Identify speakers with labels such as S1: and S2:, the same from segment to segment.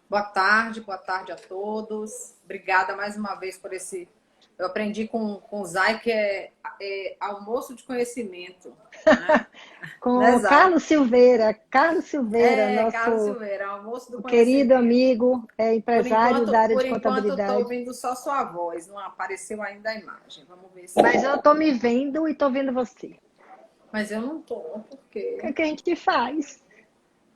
S1: Boa tarde a todos. Obrigada mais uma vez por esse. Eu aprendi com o Zay que é almoço de conhecimento, né? Né,
S2: Com
S1: Zay?
S2: Carlos Silveira,
S1: Carlos
S2: nosso
S1: Silveira, almoço do
S2: querido
S1: conhecimento.
S2: amigo, empresário da área
S1: Por
S2: de
S1: enquanto eu estou
S2: contabilidade.
S1: ouvindo só sua voz, não apareceu ainda a imagem. Vamos ver se.
S2: Mas eu estou me vendo e estou vendo você.
S1: Mas eu não estou, por
S2: O que
S1: quê?
S2: é que a gente faz?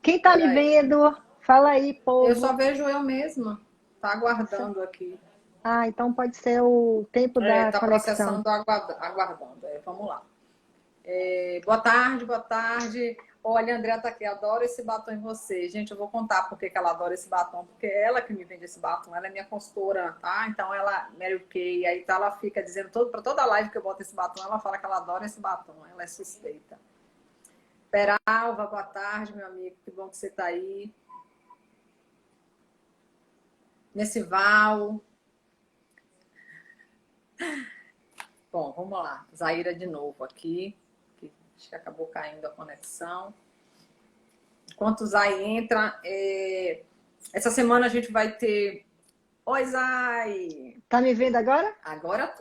S2: Quem está me
S1: Peraí.
S2: vendo? Fala aí,
S1: Eu só
S2: povo.
S1: vejo eu mesma. Tá aguardando aqui.
S2: Ah, então pode ser o tempo da
S1: Tá
S2: conexão.
S1: processando, aguardando. Vamos lá. Boa tarde, boa tarde. Olha, a Andrea tá aqui, adoro esse batom em você. Gente, eu vou contar por que ela adora esse batom, porque é ela que me vende esse batom, ela é minha consultora, tá? Então ela, Mary Kay, aí tá, ela fica dizendo para toda live que eu boto esse batom, ela fala que ela adora esse batom, ela é suspeita. Peralva, boa tarde, meu amigo, que bom que você tá aí. Nessival. Bom, vamos lá. Zaira de novo aqui, que acho que acabou caindo a conexão. Enquanto o Zay entra, essa semana a gente vai ter. Oi, Zay!
S2: Tá me vendo agora?
S1: Agora,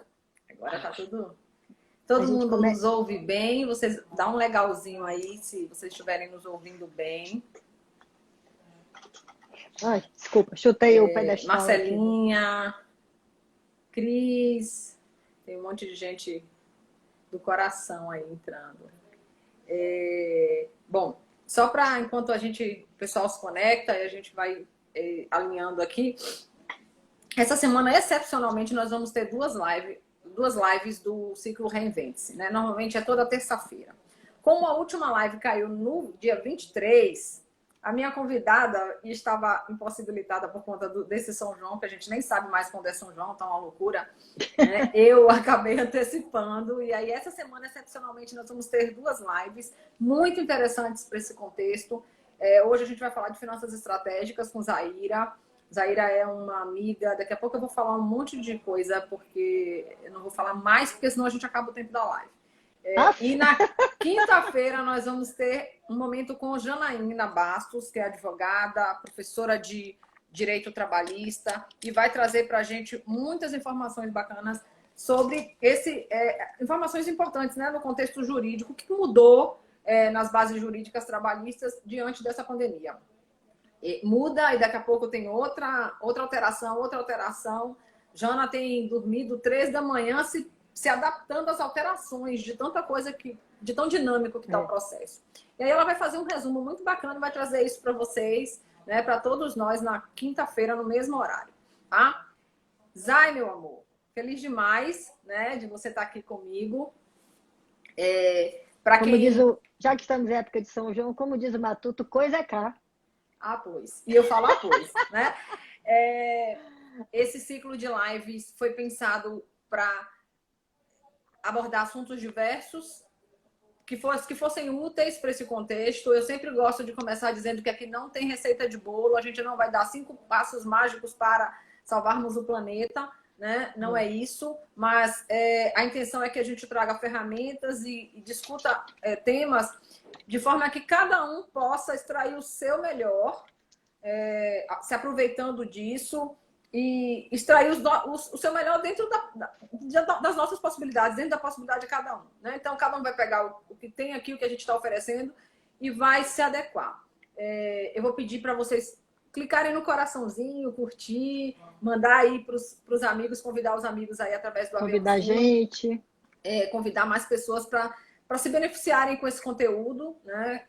S1: agora tá tudo.
S2: A
S1: Todo
S2: gente
S1: mundo
S2: come...
S1: nos ouve bem. Vocês dá um legalzinho aí, se vocês estiverem nos ouvindo bem.
S2: Ai, desculpa, chutei o pedestal aqui.
S1: Marcelinha, Cris, tem um monte de gente do coração aí entrando. Bom, só para enquanto o pessoal se conecta e a gente vai alinhando aqui. Essa semana, excepcionalmente, nós vamos ter duas lives do ciclo Reinvente-se, né? Normalmente é toda terça-feira. Como a última live caiu no dia 23, a minha convidada estava impossibilitada por conta desse São João, que a gente nem sabe mais quando é São João, tá uma loucura, né? Eu acabei antecipando, e aí essa semana, excepcionalmente, nós vamos ter duas lives muito interessantes para esse contexto. Hoje a gente vai falar de finanças estratégicas com Zaira. Zaira é uma amiga, daqui a pouco eu vou falar um monte de coisa, porque eu não vou falar mais, porque senão a gente acaba o tempo da live.
S2: Aff,
S1: E na quinta-feira nós vamos ter um momento com Janaína Bastos, que é advogada, professora de direito trabalhista, e vai trazer para a gente muitas informações bacanas sobre informações importantes, né, no contexto jurídico, o que mudou nas bases jurídicas trabalhistas diante dessa pandemia. Muda e daqui a pouco tem outra alteração. Jana tem dormido 3 da manhã se adaptando às alterações de tanta coisa de tão dinâmico que está o processo. E aí ela vai fazer um resumo muito bacana, vai trazer isso para vocês, né, para todos nós na quinta-feira no mesmo horário, tá? Zay, meu amor, feliz demais, né, de você estar aqui comigo. Para
S2: como diz
S1: quem
S2: o... Já que estamos em época de São João, como diz o Matuto, coisa é cá.
S1: pois. E eu falo pois, né? Esse ciclo de lives foi pensado para abordar assuntos diversos que fossem úteis para esse contexto. Eu sempre gosto de começar dizendo que aqui não tem receita de bolo, a gente não vai dar 5 passos mágicos para salvarmos o planeta, né? Não é isso, mas a intenção é que a gente traga ferramentas e discuta temas de forma que cada um possa extrair o seu melhor, se aproveitando disso e extrair o seu melhor dentro das nossas possibilidades, dentro da possibilidade de cada um, né? Então, cada um vai pegar o que tem aqui, o que a gente está oferecendo e vai se adequar. Eu vou pedir para vocês clicarem no coraçãozinho, curtir, mandar aí para os amigos, convidar os amigos aí através do
S2: Convidar a
S1: aviãozinho,
S2: gente.
S1: convidar mais pessoas para se beneficiarem com esse conteúdo, né?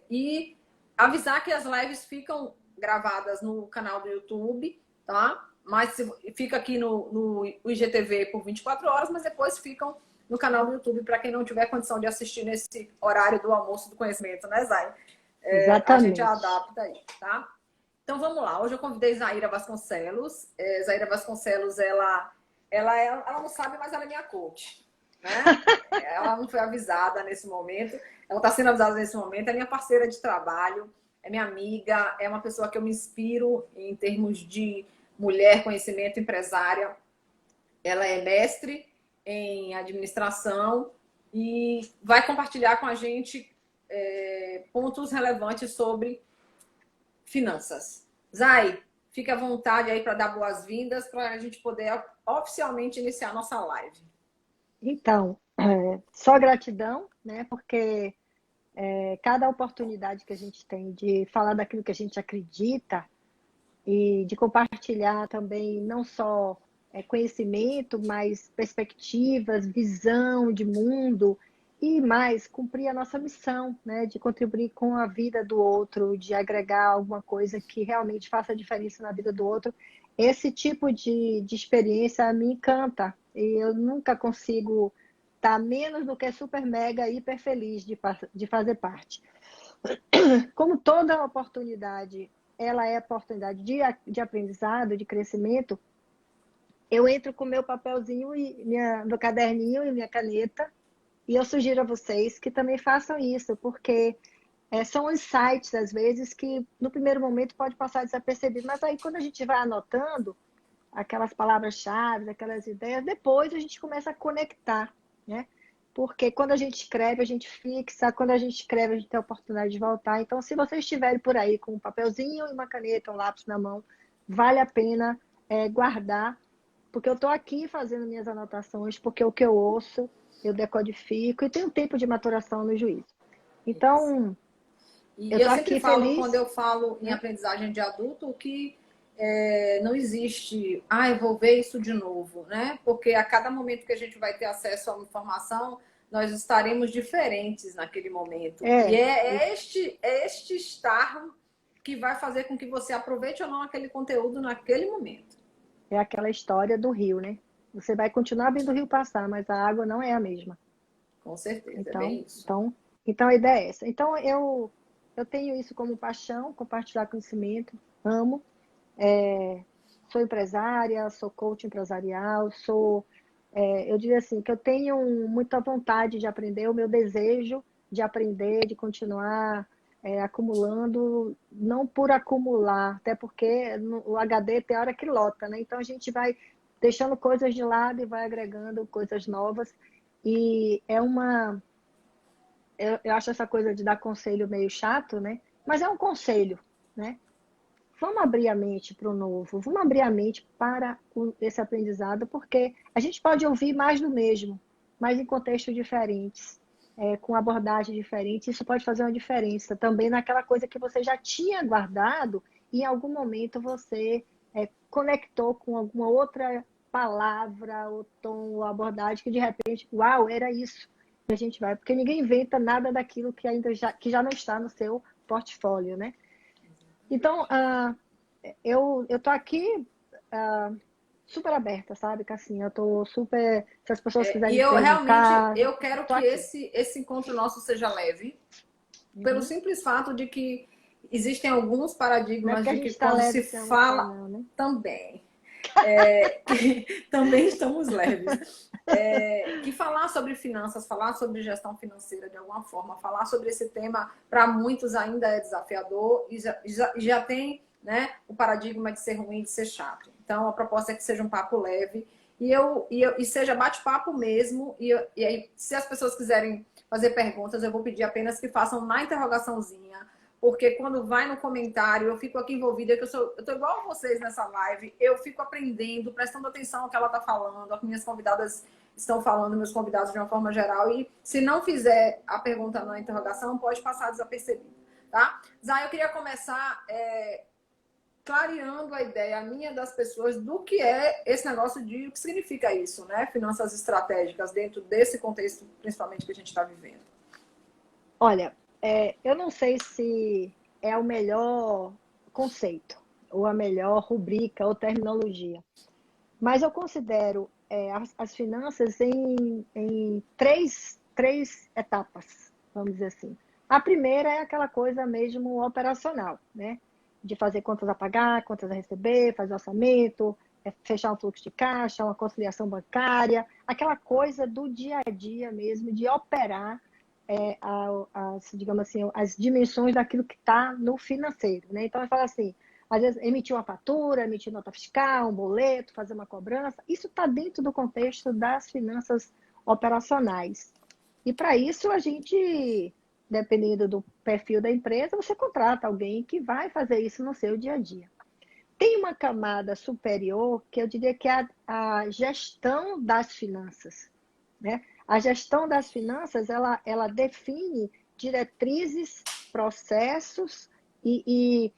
S1: E avisar que as lives ficam gravadas no canal do YouTube, tá? Mas fica aqui no IGTV por 24 horas, mas depois ficam no canal do YouTube para quem não tiver condição de assistir nesse horário do almoço do conhecimento, né, Zay? A gente
S2: Exatamente.
S1: adapta aí, tá? Então vamos lá. Hoje eu convidei Zaira Vasconcelos. Zaira Vasconcelos, ela não sabe, mas ela é minha coach, né? Ela não foi avisada nesse momento. Ela está sendo avisada nesse momento. É minha parceira de trabalho, é minha amiga, é uma pessoa que eu me inspiro em termos de mulher, conhecimento, empresária. Ela é mestre em administração e vai compartilhar com a gente pontos relevantes sobre finanças. Zay, fica à vontade aí para dar boas-vindas, para a gente poder oficialmente iniciar a nossa live.
S2: Então, só gratidão, né? Porque cada oportunidade que a gente tem de falar daquilo que a gente acredita e de compartilhar também não só conhecimento, mas perspectivas, visão de mundo e mais cumprir a nossa missão, né? De contribuir com a vida do outro, de agregar alguma coisa que realmente faça diferença na vida do outro. Esse tipo de experiência me encanta e eu nunca consigo estar menos do que super mega hiper feliz de fazer parte. Como toda oportunidade, ela é oportunidade de aprendizado, de crescimento, eu entro com meu papelzinho e meu caderninho e minha caneta e eu sugiro a vocês que também façam isso, porque são insights, às vezes, que no primeiro momento pode passar desapercebido, mas aí quando a gente vai anotando aquelas palavras-chave, aquelas ideias, depois a gente começa a conectar, né? Porque quando a gente escreve, a gente fixa, quando a gente escreve, a gente tem a oportunidade de voltar. Então, se vocês estiverem por aí com um papelzinho e uma caneta, um lápis na mão, vale a pena guardar, porque eu estou aqui fazendo minhas anotações, porque o que eu ouço, eu decodifico e tem um tempo de maturação no juízo. Então,
S1: E
S2: eu
S1: eu
S2: estou
S1: sempre
S2: aqui
S1: falo, quando
S2: feliz,
S1: eu falo em
S2: né?
S1: aprendizagem de adulto, que não existe, eu vou ver isso de novo, né? Porque a cada momento que a gente vai ter acesso a uma informação, nós estaremos diferentes naquele momento. E
S2: É,
S1: é este estar que vai fazer com que você aproveite ou não aquele conteúdo naquele momento.
S2: é aquela história do rio, né? Você vai continuar vendo o rio passar, mas a água não é a mesma.
S1: Com certeza, é
S2: Então,
S1: bem isso.
S2: então, então a ideia é essa. Então eu tenho isso como paixão, compartilhar conhecimento, amo. Sou empresária, sou coach empresarial, eu diria assim, que eu tenho muita vontade de aprender, o meu desejo de aprender, de continuar acumulando, não por acumular, até porque o HD tem hora que lota, né? Então a gente vai deixando coisas de lado e vai agregando coisas novas. E eu acho essa coisa de dar conselho meio chato, né? Mas é um conselho, né? Vamos abrir a mente para o novo, vamos abrir a mente para esse aprendizado, porque a gente pode ouvir mais do mesmo, mas em contextos diferentes, com abordagem diferente. Isso pode fazer uma diferença também naquela coisa que você já tinha guardado e em algum momento você conectou com alguma outra palavra, ou tom, ou abordagem que de repente, uau, era isso que a gente vai, porque ninguém inventa nada daquilo que já não está no seu portfólio, né? Então, eu tô aqui super aberta, sabe, Cassinha? Eu tô super. Se as pessoas
S1: E
S2: quiserem
S1: eu realmente
S2: perguntar,
S1: eu quero
S2: tô
S1: que
S2: aqui.
S1: esse encontro nosso seja leve, pelo
S2: Uhum.
S1: simples fato de que existem alguns
S2: Não é
S1: paradigmas
S2: porque a
S1: de que
S2: gente tá
S1: quando
S2: leve
S1: se
S2: que ama só,
S1: fala
S2: não, né?
S1: também, que também estamos leves, que falar sobre finanças, falar sobre gestão financeira de alguma forma, falar sobre esse tema para muitos ainda é desafiador e já tem, né, o paradigma de ser ruim, de ser chato. Então a proposta é que seja um papo leve e seja bate-papo mesmo. E aí, se as pessoas quiserem fazer perguntas, eu vou pedir apenas que façam na interrogaçãozinha, porque quando vai no comentário, eu fico aqui envolvida, que eu tô igual a vocês nessa live, eu fico aprendendo, prestando atenção ao que ela tá falando, as minhas convidadas estão falando, meus convidados de uma forma geral, e se não fizer a pergunta na interrogação, pode passar desapercebido, tá? Zay, eu queria começar clareando a ideia minha das pessoas do que é esse negócio de o que significa isso, né? Finanças estratégicas dentro desse contexto, principalmente que a gente está vivendo.
S2: Olha, eu não sei se é o melhor conceito, ou a melhor rubrica, ou terminologia, mas eu considero as finanças em três etapas, vamos dizer assim. A primeira é aquela coisa mesmo operacional, né? De fazer contas a pagar, contas a receber, fazer orçamento, fechar um fluxo de caixa, uma conciliação bancária, aquela coisa do dia a dia mesmo, de operar digamos assim, as dimensões daquilo que está no financeiro, né? Então, eu falo assim, às vezes emitir uma fatura, emitir nota fiscal, um boleto, fazer uma cobrança, isso está dentro do contexto das finanças operacionais. E para isso a gente, dependendo do perfil da empresa, você contrata alguém que vai fazer isso no seu dia a dia. Tem uma camada superior que eu diria que é a gestão das finanças, né? A gestão das finanças, ela define diretrizes, processos e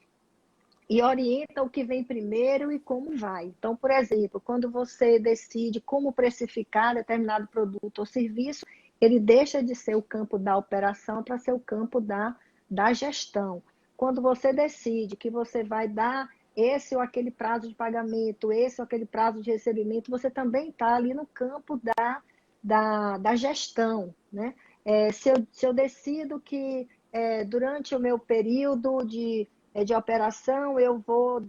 S2: orienta o que vem primeiro e como vai. Então, por exemplo, quando você decide como precificar determinado produto ou serviço, ele deixa de ser o campo da operação para ser o campo da gestão. Quando você decide que você vai dar esse ou aquele prazo de pagamento, esse ou aquele prazo de recebimento, você também está ali no campo da gestão, né? Se eu decido que durante o meu período de operação eu vou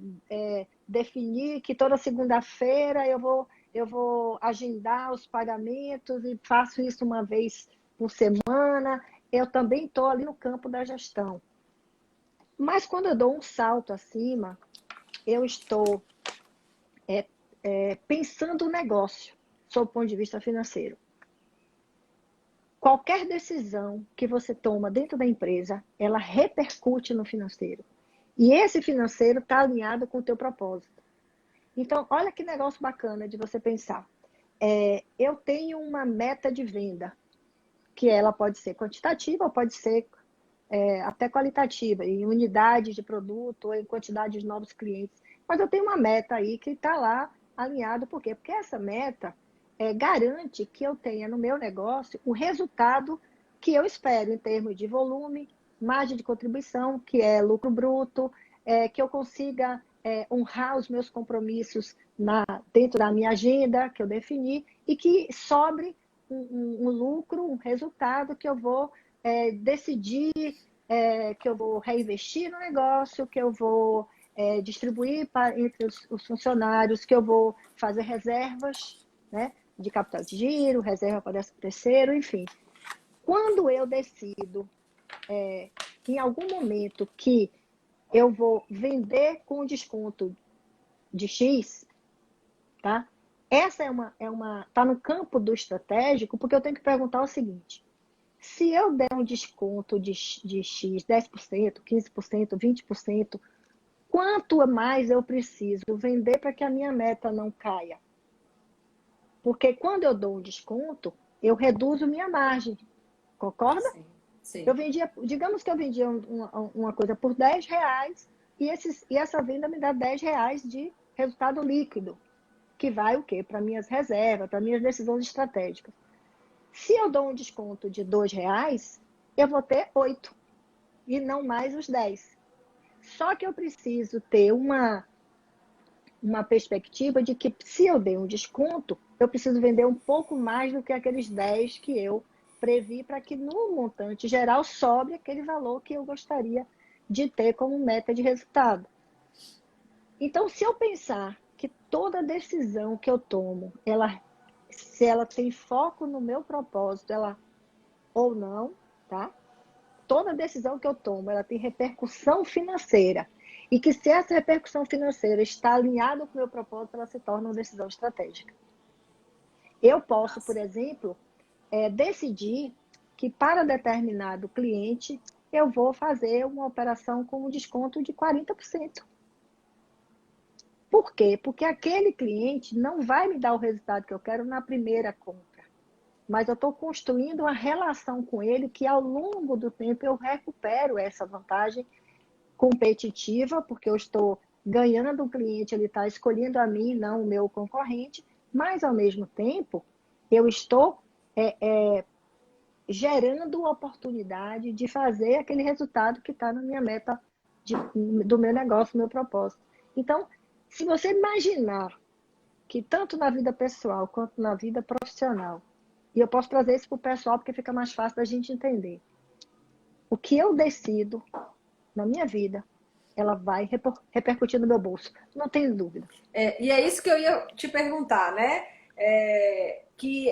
S2: definir que toda segunda-feira eu vou agendar os pagamentos e faço isso uma vez por semana, eu também estou ali no campo da gestão. Mas quando eu dou um salto acima, eu estou pensando o negócio, sob o ponto de vista financeiro. Qualquer decisão que você toma dentro da empresa, ela repercute no financeiro. E esse financeiro está alinhado com o teu propósito. Então, olha que negócio bacana de você pensar. Eu tenho uma meta de venda, que ela pode ser quantitativa ou pode ser até qualitativa, em unidades de produto ou em quantidade de novos clientes. Mas eu tenho uma meta aí que está lá alinhado. Por quê? Porque essa meta garante que eu tenha no meu negócio o resultado que eu espero em termos de volume, margem de contribuição, que é lucro bruto, que eu consiga honrar os meus compromissos dentro da minha agenda que eu defini e que sobre um lucro, um resultado que eu vou decidir, que eu vou reinvestir no negócio, que eu vou distribuir entre os funcionários, que eu vou fazer reservas, né, de capital de giro, reserva para 13º, enfim. Quando eu decido, em algum momento, que eu vou vender com desconto de X, tá? Essa tá no campo do estratégico, porque eu tenho que perguntar o seguinte: se eu der um desconto de X, 10%, 15%, 20%, quanto mais eu preciso vender para que a minha meta não caia? Porque quando eu dou um desconto, eu reduzo minha margem. Concorda?
S1: Sim, sim.
S2: Digamos que eu vendia uma coisa por R$10 e essa venda me dá R$10 de resultado líquido, que vai o quê? Para minhas reservas, para minhas decisões estratégicas. Se eu dou um desconto de R$2, eu vou ter 8 e não mais os 10. Só que eu preciso ter uma perspectiva de que se eu der um desconto, eu preciso vender um pouco mais do que aqueles 10 que eu previ para que no montante geral sobre aquele valor que eu gostaria de ter como meta de resultado. Então, se eu pensar que toda decisão que eu tomo, se ela tem foco no meu propósito, ou não, tá? Toda decisão que eu tomo, ela tem repercussão financeira. E que se essa repercussão financeira está alinhada com o meu propósito, ela se torna uma decisão estratégica. Eu posso, por exemplo, decidir que para determinado cliente eu vou fazer uma operação com um desconto de 40%. Por quê? Porque aquele cliente não vai me dar o resultado que eu quero na primeira compra. Mas eu estou construindo uma relação com ele que ao longo do tempo eu recupero essa vantagem competitiva, porque eu estou ganhando o cliente, ele está escolhendo a mim, não o meu concorrente, mas ao mesmo tempo eu estou gerando oportunidade de fazer aquele resultado que está na minha meta do meu negócio, do meu propósito. Então, se você imaginar que tanto na vida pessoal quanto na vida profissional, e eu posso trazer isso para o pessoal porque fica mais fácil da gente entender, o que eu decido na minha vida, ela vai repercutir no meu bolso. Não tenho dúvida.
S1: E é isso que eu ia te perguntar, né? Que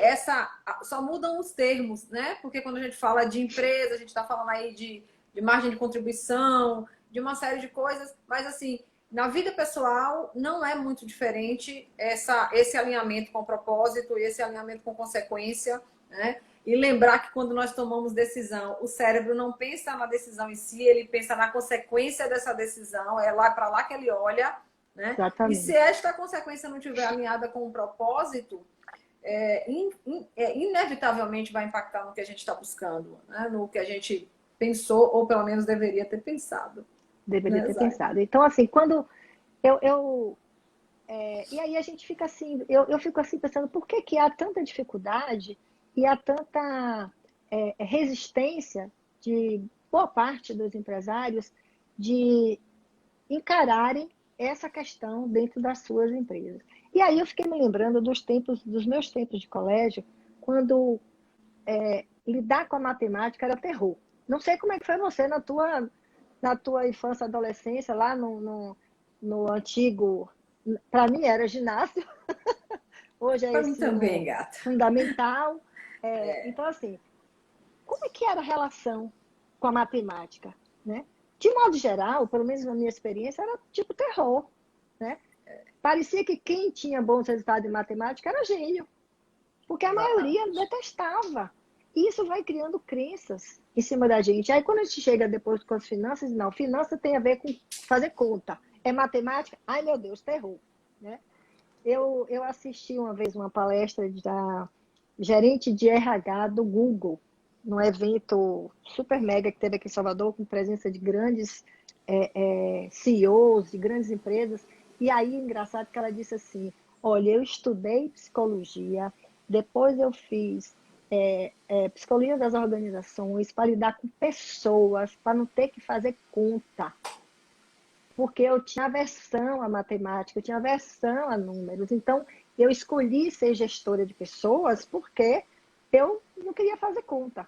S1: só mudam os termos, né? Porque quando a gente fala de empresa, a gente está falando aí de margem de contribuição, de uma série de coisas, mas assim, na vida pessoal não é muito diferente esse alinhamento com o propósito e esse alinhamento com consequência, né? E lembrar que quando nós tomamos decisão, o cérebro não pensa na decisão em si, ele pensa na consequência dessa decisão, é lá para lá que ele olha, né? E se
S2: Exatamente.
S1: esta consequência não estiver alinhada com o propósito, inevitavelmente vai impactar no que a gente está buscando, né? No que a gente pensou, ou pelo menos deveria ter pensado.
S2: Deveria
S1: Né,
S2: ter
S1: Zay?
S2: pensado. Então, assim, quando eu e aí a gente fica assim, eu fico assim pensando, por que que há tanta dificuldade e há tanta resistência de boa parte dos empresários de encararem essa questão dentro das suas empresas. E aí eu fiquei me lembrando dos meus tempos de colégio, quando lidar com a matemática era terror. Não sei como é que foi você na tua infância, adolescência, lá no antigo, para mim era ginásio, hoje é
S1: Para mim também,
S2: ensino
S1: gata.
S2: fundamental. Então, assim, como é que era a relação com a matemática, né? De modo geral, pelo menos na minha experiência, era tipo terror, né? Parecia que quem tinha bons resultados em matemática era gênio, porque a maioria
S1: Exatamente.
S2: detestava. E isso vai criando crenças em cima da gente. Aí quando a gente chega depois com as finanças, não, finança tem a ver com fazer conta. É matemática? Ai, meu Deus, terror, né? Eu assisti uma vez uma palestra da gerente de RH do Google, num evento super mega que teve aqui em Salvador, com presença de grandes CEOs de grandes empresas. E aí, engraçado que ela disse assim, olha, eu estudei psicologia, depois eu fiz psicologia das organizações para lidar com pessoas, para não ter que fazer conta porque eu tinha aversão à matemática, eu tinha aversão a números. Então, eu escolhi ser gestora de pessoas porque eu não queria fazer conta.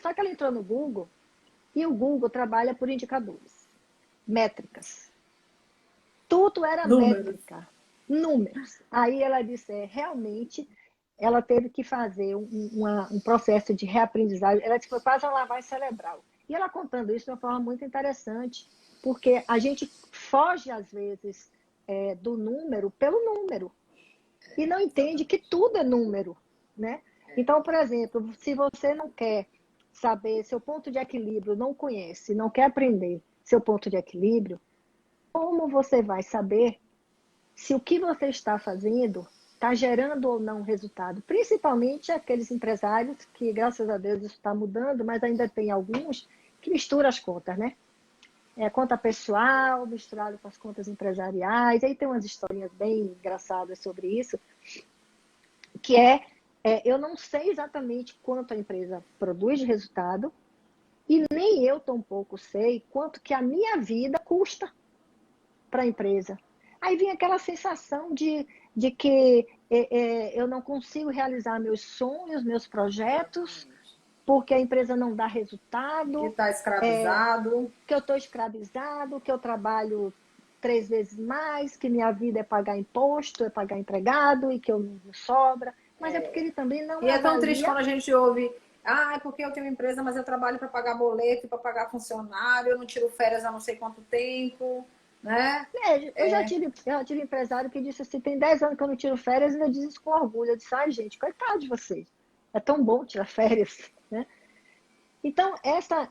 S2: Só que ela entrou no Google e o Google trabalha por indicadores, métricas. Tudo era
S1: Números.
S2: métrica, números. Aí ela disse, realmente, ela teve que fazer um processo de reaprendizagem. Ela disse, foi quase uma lavagem cerebral. E ela contando isso de uma forma muito interessante, porque a gente foge, às vezes, do número pelo número. E não entende que tudo é número, né? Então, por exemplo, se você não quer saber seu ponto de equilíbrio, não conhece, não quer aprender seu ponto de equilíbrio, como você vai saber se o que você está fazendo está gerando ou não resultado? Principalmente aqueles empresários que, graças a Deus, isso está mudando, mas ainda tem alguns que misturam as contas, né? Conta pessoal misturado com as contas empresariais. Aí tem umas historinhas bem engraçadas sobre isso, que eu não sei exatamente quanto a empresa produz de resultado e nem eu tampouco sei quanto que a minha vida custa para a empresa. Aí vem aquela sensação de que eu não consigo realizar meus sonhos, meus projetos,
S1: Exatamente.
S2: porque a empresa não dá
S1: Que
S2: resultado,
S1: está escravizado.
S2: que eu estou escravizado, que eu trabalho 3 vezes mais, que minha vida é pagar imposto, é pagar empregado e que eu não sobra. Mas é porque ele também não
S1: E é tão triste
S2: avalia.
S1: quando a gente ouve, é porque eu tenho empresa, mas eu trabalho para pagar boleto, para pagar funcionário, eu não tiro férias há não sei quanto tempo, né?
S2: Eu já tive empresário que disse assim, tem 10 anos que eu não tiro férias e ainda diz isso com orgulho. Eu disse, ai gente, coitado de vocês. É tão bom tirar férias, né? Então, essa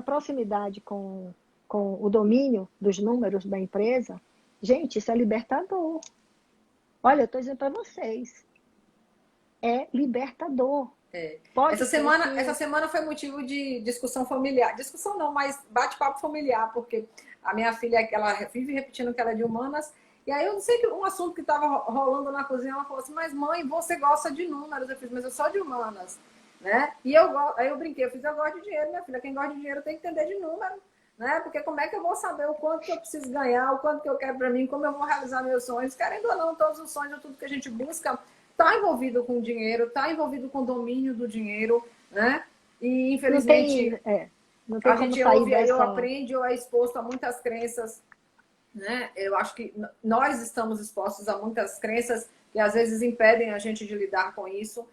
S2: proximidade com o domínio dos números da empresa, gente, isso é libertador. Olha, eu estou dizendo para vocês, é libertador. Pode ser
S1: Essa
S2: que
S1: semana foi motivo de discussão familiar. Discussão não, mas bate-papo familiar, porque a minha filha, ela vive repetindo que ela é de humanas. E aí eu não sei que um assunto que estava rolando na cozinha, ela falou assim, mas mãe, você gosta de números? Eu fiz, mas eu sou de humanas, né? E aí eu brinquei, eu gosto de dinheiro, minha filha. Quem gosta de dinheiro tem que entender de número, né? Porque como é que eu vou saber o quanto que eu preciso ganhar, o quanto que eu quero para mim, como eu vou realizar meus sonhos? Querendo ou não, todos os sonhos, tudo que a gente busca está envolvido com dinheiro, está envolvido com o domínio do dinheiro, né? E
S2: não tem,
S1: infelizmente
S2: não tem
S1: a
S2: como
S1: gente
S2: sair
S1: ouve aí, ou
S2: dessa.
S1: aprende, ou é exposto a muitas crenças, né? Eu acho que nós estamos expostos a muitas crenças que às vezes impedem a gente de lidar com isso.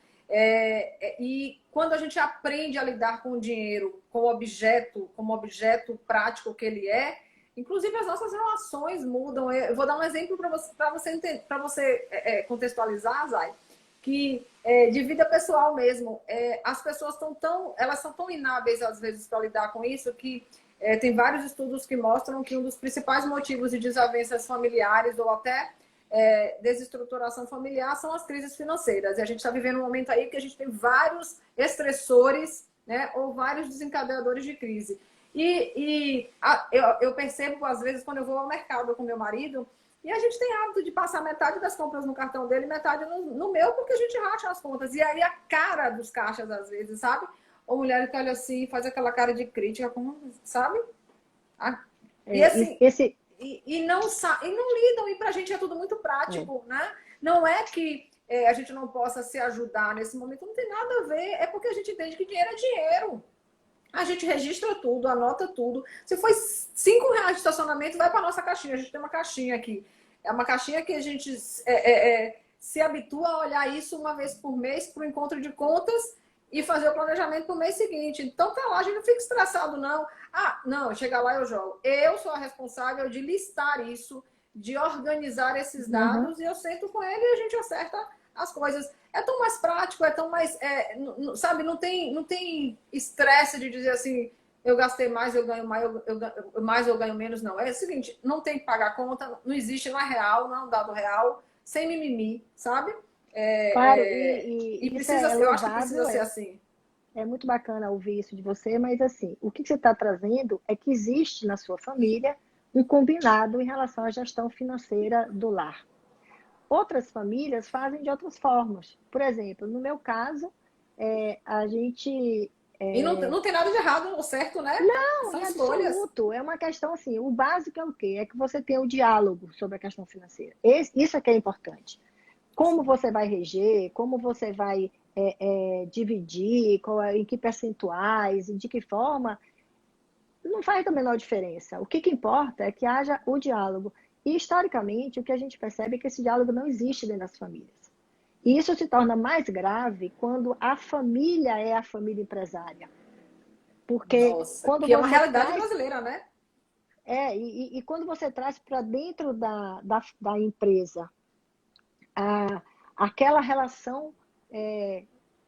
S1: E quando a gente aprende a lidar com o dinheiro como objeto prático que ele é, inclusive as nossas relações mudam. Eu vou dar um exemplo para você contextualizar, Zay, que de vida pessoal mesmo, as pessoas elas são tão inábeis às vezes para lidar com isso que tem vários estudos que mostram que um dos principais motivos de desavenças familiares ou até desestruturação familiar são as crises financeiras. E a gente está vivendo um momento aí que a gente tem vários estressores, né, ou vários desencadeadores de crise. Eu percebo, às vezes, quando eu vou ao mercado com meu marido, e a gente tem hábito de passar metade das compras no cartão dele, metade no meu, porque a gente racha as contas. E aí a cara dos caixas, às vezes, sabe? Ou mulher que olha assim, faz aquela cara de crítica, como, sabe? E assim, e não lidam, e pra gente é tudo muito prático, né? Não é que a gente não possa se ajudar nesse momento, não tem nada a ver, é porque a gente entende que dinheiro é dinheiro. A gente registra tudo, anota tudo. Se foi R$ 5 de estacionamento, vai para nossa caixinha. A gente tem uma caixinha aqui. É uma caixinha que a gente se habitua a olhar isso uma vez por mês para o encontro de contas e fazer o planejamento para o mês seguinte. Então tá lá, a gente não fica estressado, não. Ah, não, chega lá e eu jogo. Eu sou a responsável de listar isso, de organizar esses dados, e eu sento com ele e a gente acerta as coisas. É tão mais prático, é tão mais. Sabe, não tem estresse de dizer assim, eu gastei mais, eu ganho mais, eu ganho menos. Não. É o seguinte, não tem que pagar conta, não existe, não é real, não é um dado real, sem mimimi, sabe?
S2: Claro,
S1: E
S2: isso
S1: precisa, eu acho que
S2: louvável,
S1: precisa ser assim.
S2: É muito bacana ouvir isso de você, mas assim, o que você está trazendo é que existe na sua família um combinado em relação à gestão financeira do lar. Outras famílias fazem de outras formas. Por exemplo, no meu caso, a gente.
S1: E não tem nada de errado ou certo, né?
S2: Não,
S1: São
S2: em
S1: escolhas.
S2: absoluto. É uma questão assim: o básico é o quê? É que você tenha o diálogo sobre a questão financeira. Isso é que é importante. Como você vai reger, como você vai dividir, em que percentuais, e de que forma, não faz a menor diferença. O que importa é que haja o diálogo. E, historicamente, o que a gente percebe é que esse diálogo não existe dentro das famílias. E isso se torna mais grave quando a família é a família empresária. Porque
S1: Nossa,
S2: quando
S1: que é uma
S2: você
S1: realidade
S2: traz.
S1: brasileira, né?
S2: E quando você traz para dentro da empresa aquela relação,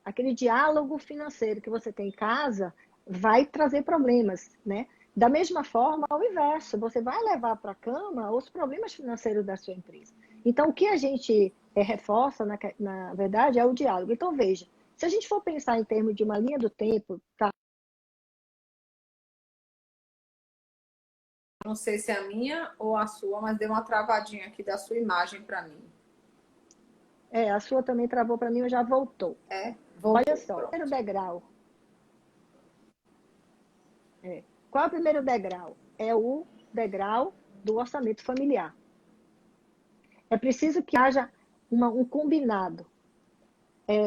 S2: aquele diálogo financeiro que você tem em casa, vai trazer problemas, né? Da mesma forma, ao inverso, você vai levar para a cama os problemas financeiros da sua empresa. Então, o que a gente reforça, na verdade, é o diálogo. Então, veja, se a gente for pensar em termos de uma linha do tempo, tá?
S1: Não sei se é a minha ou a sua, mas deu uma travadinha aqui da sua imagem para mim.
S2: A sua também travou para mim, mas já voltou. Olha
S1: Voltou,
S2: só, primeiro
S1: pronto.
S2: degrau. Qual é o primeiro degrau? É o degrau do orçamento familiar. É preciso que haja um combinado.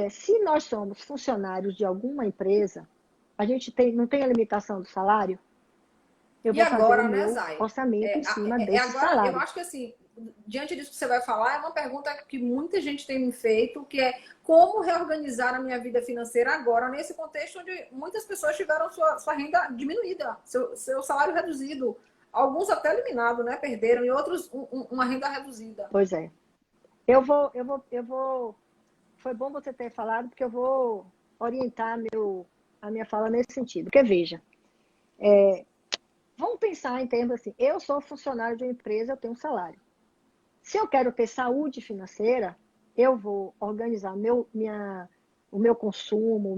S2: Se nós somos funcionários de alguma empresa, a gente não tem a limitação do salário, eu
S1: E
S2: vou fazer o
S1: agora, né,
S2: meu
S1: Zay?
S2: orçamento em cima desse
S1: Agora, eu
S2: salário.
S1: acho que assim, diante disso que você vai falar, é uma pergunta que muita gente tem me feito, que é como reorganizar a minha vida financeira agora, nesse contexto onde muitas pessoas tiveram sua renda diminuída, seu salário reduzido. Alguns até eliminado, né? Perderam, e outros uma renda reduzida.
S2: Pois é. Eu vou. Foi bom você ter falado, porque eu vou orientar a minha fala nesse sentido. Porque, veja, vamos pensar em termos assim: eu sou funcionário de uma empresa, eu tenho um salário. Se eu quero ter saúde financeira, eu vou organizar o meu consumo,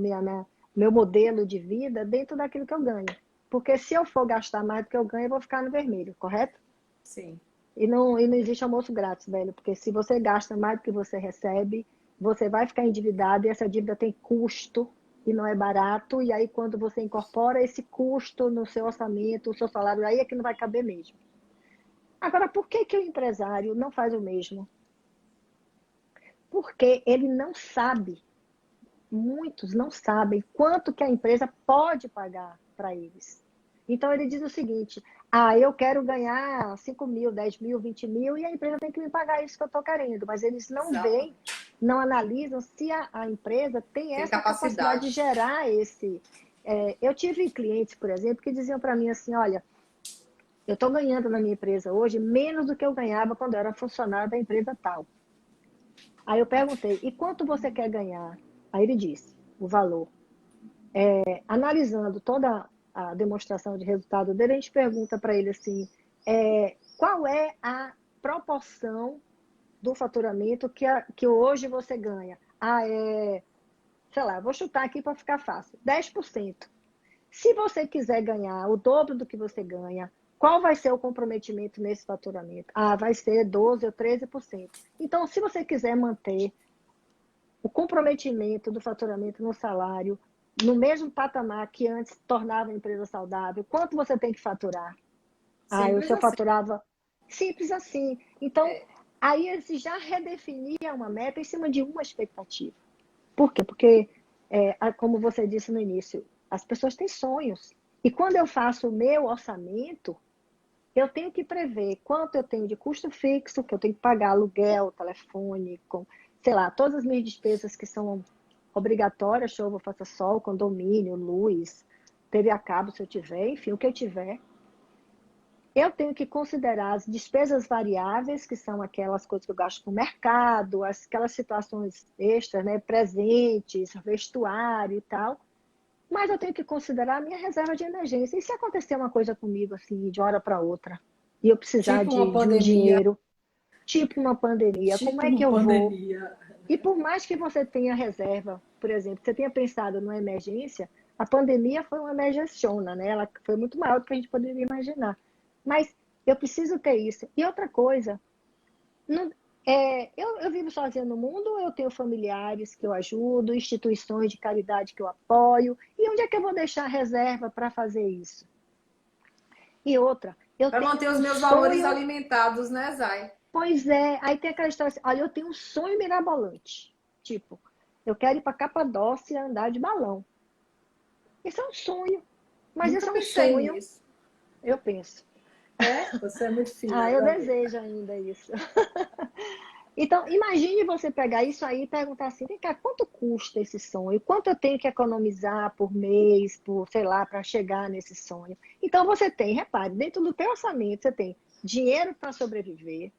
S2: meu modelo de vida dentro daquilo que eu ganho. Porque se eu for gastar mais do que eu ganho, eu vou ficar no vermelho, correto?
S1: Sim.
S2: E não existe almoço grátis, velho. Porque se você gasta mais do que você recebe, você vai ficar endividado e essa dívida tem custo e não é barato. E aí, quando você incorpora esse custo no seu orçamento, o seu salário, aí é que não vai caber mesmo. Agora, por que o empresário não faz o mesmo? Porque ele não sabe, muitos não sabem quanto que a empresa pode pagar para eles. Então ele diz o seguinte: eu quero ganhar 5 mil, 10 mil, 20 mil, e a empresa tem que me pagar isso que eu estou querendo. Mas eles não
S1: Exato.
S2: veem, não analisam se a empresa tem
S1: Tem
S2: essa capacidade de
S1: capacidade.
S2: gerar esse. Eu tive clientes, por exemplo, que diziam para mim assim: olha, eu estou ganhando na minha empresa hoje menos do que eu ganhava quando eu era funcionário da empresa tal. Aí eu perguntei: e quanto você quer ganhar? Aí ele disse o valor. Analisando toda a demonstração de resultado dele, a gente pergunta para ele assim, qual é a proporção do faturamento que hoje você ganha? Sei lá, vou chutar aqui para ficar fácil, 10%. Se você quiser ganhar o dobro do que você ganha, qual vai ser o comprometimento nesse faturamento? Vai ser 12% ou 13%. Então, se você quiser manter o comprometimento do faturamento no salário, no mesmo patamar que antes tornava a empresa saudável, quanto você tem que faturar? O seu faturava... Simples assim. Então, aí eles já redefiniam uma meta em cima de uma expectativa. Por quê? Porque, como você disse no início, as pessoas têm sonhos. E quando eu faço o meu orçamento, eu tenho que prever quanto eu tenho de custo fixo, que eu tenho que pagar aluguel, telefone, sei lá, todas as minhas despesas que são obrigatórias, chuva, faça sol, condomínio, luz, TV a cabo se eu tiver, enfim, o que eu tiver. Eu tenho que considerar as despesas variáveis, que são aquelas coisas que eu gasto com o mercado, aquelas situações extras, né, presentes, vestuário e tal. Mas eu tenho que considerar a minha reserva de emergência. E se acontecer uma coisa comigo, assim, de uma hora para outra, e eu precisar
S1: Tipo uma
S2: de um
S1: pandemia.
S2: dinheiro, tipo uma pandemia, como
S1: Tipo
S2: é que
S1: uma
S2: eu vou?
S1: pandemia.
S2: E por mais que você tenha reserva, por exemplo, você tenha pensado numa emergência, a pandemia foi uma emergenciona, né? Ela foi muito maior do que a gente poderia imaginar. Mas eu preciso ter isso. E outra coisa, não, eu vivo sozinha no mundo, eu tenho familiares que eu ajudo, instituições de caridade que eu apoio. E onde é que eu vou deixar reserva para fazer isso? E outra, eu
S1: Para
S2: tenho
S1: manter os
S2: um
S1: meus valores
S2: sonho.
S1: alimentados, né, Zay?
S2: Pois é, aí tem aquela história assim, olha, eu tenho um sonho mirabolante. Tipo, eu quero ir para Capadócia andar de balão. Esse é um sonho, mas
S1: Nunca
S2: esse é um
S1: pensei
S2: sonho,
S1: nisso.
S2: eu penso.
S1: Você é muito fina,
S2: Eu
S1: meu amigo.
S2: desejo ainda isso. Então, imagine você pegar isso aí e perguntar assim, vem cá, quanto custa esse sonho? Quanto eu tenho que economizar por mês, por, sei lá, para chegar nesse sonho? Então, você tem, repare, dentro do teu orçamento, você tem dinheiro para sobreviver,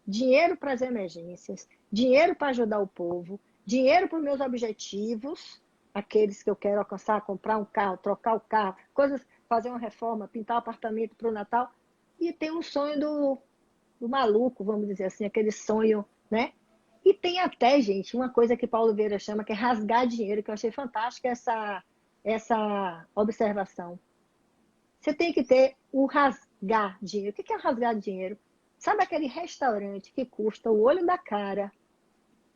S2: dinheiro para as emergências, dinheiro para ajudar o povo, dinheiro para os meus objetivos, aqueles que eu quero alcançar, comprar um carro, trocar o carro, coisas, fazer uma reforma, pintar o apartamento para o Natal, e tem um sonho do maluco, vamos dizer assim, aquele sonho, né? E tem até, gente, uma coisa que Paulo Vieira chama que é rasgar dinheiro, que eu achei fantástica essa observação. Você tem que ter o rasgar dinheiro. O que é o rasgar dinheiro? Sabe aquele restaurante que custa o olho da cara,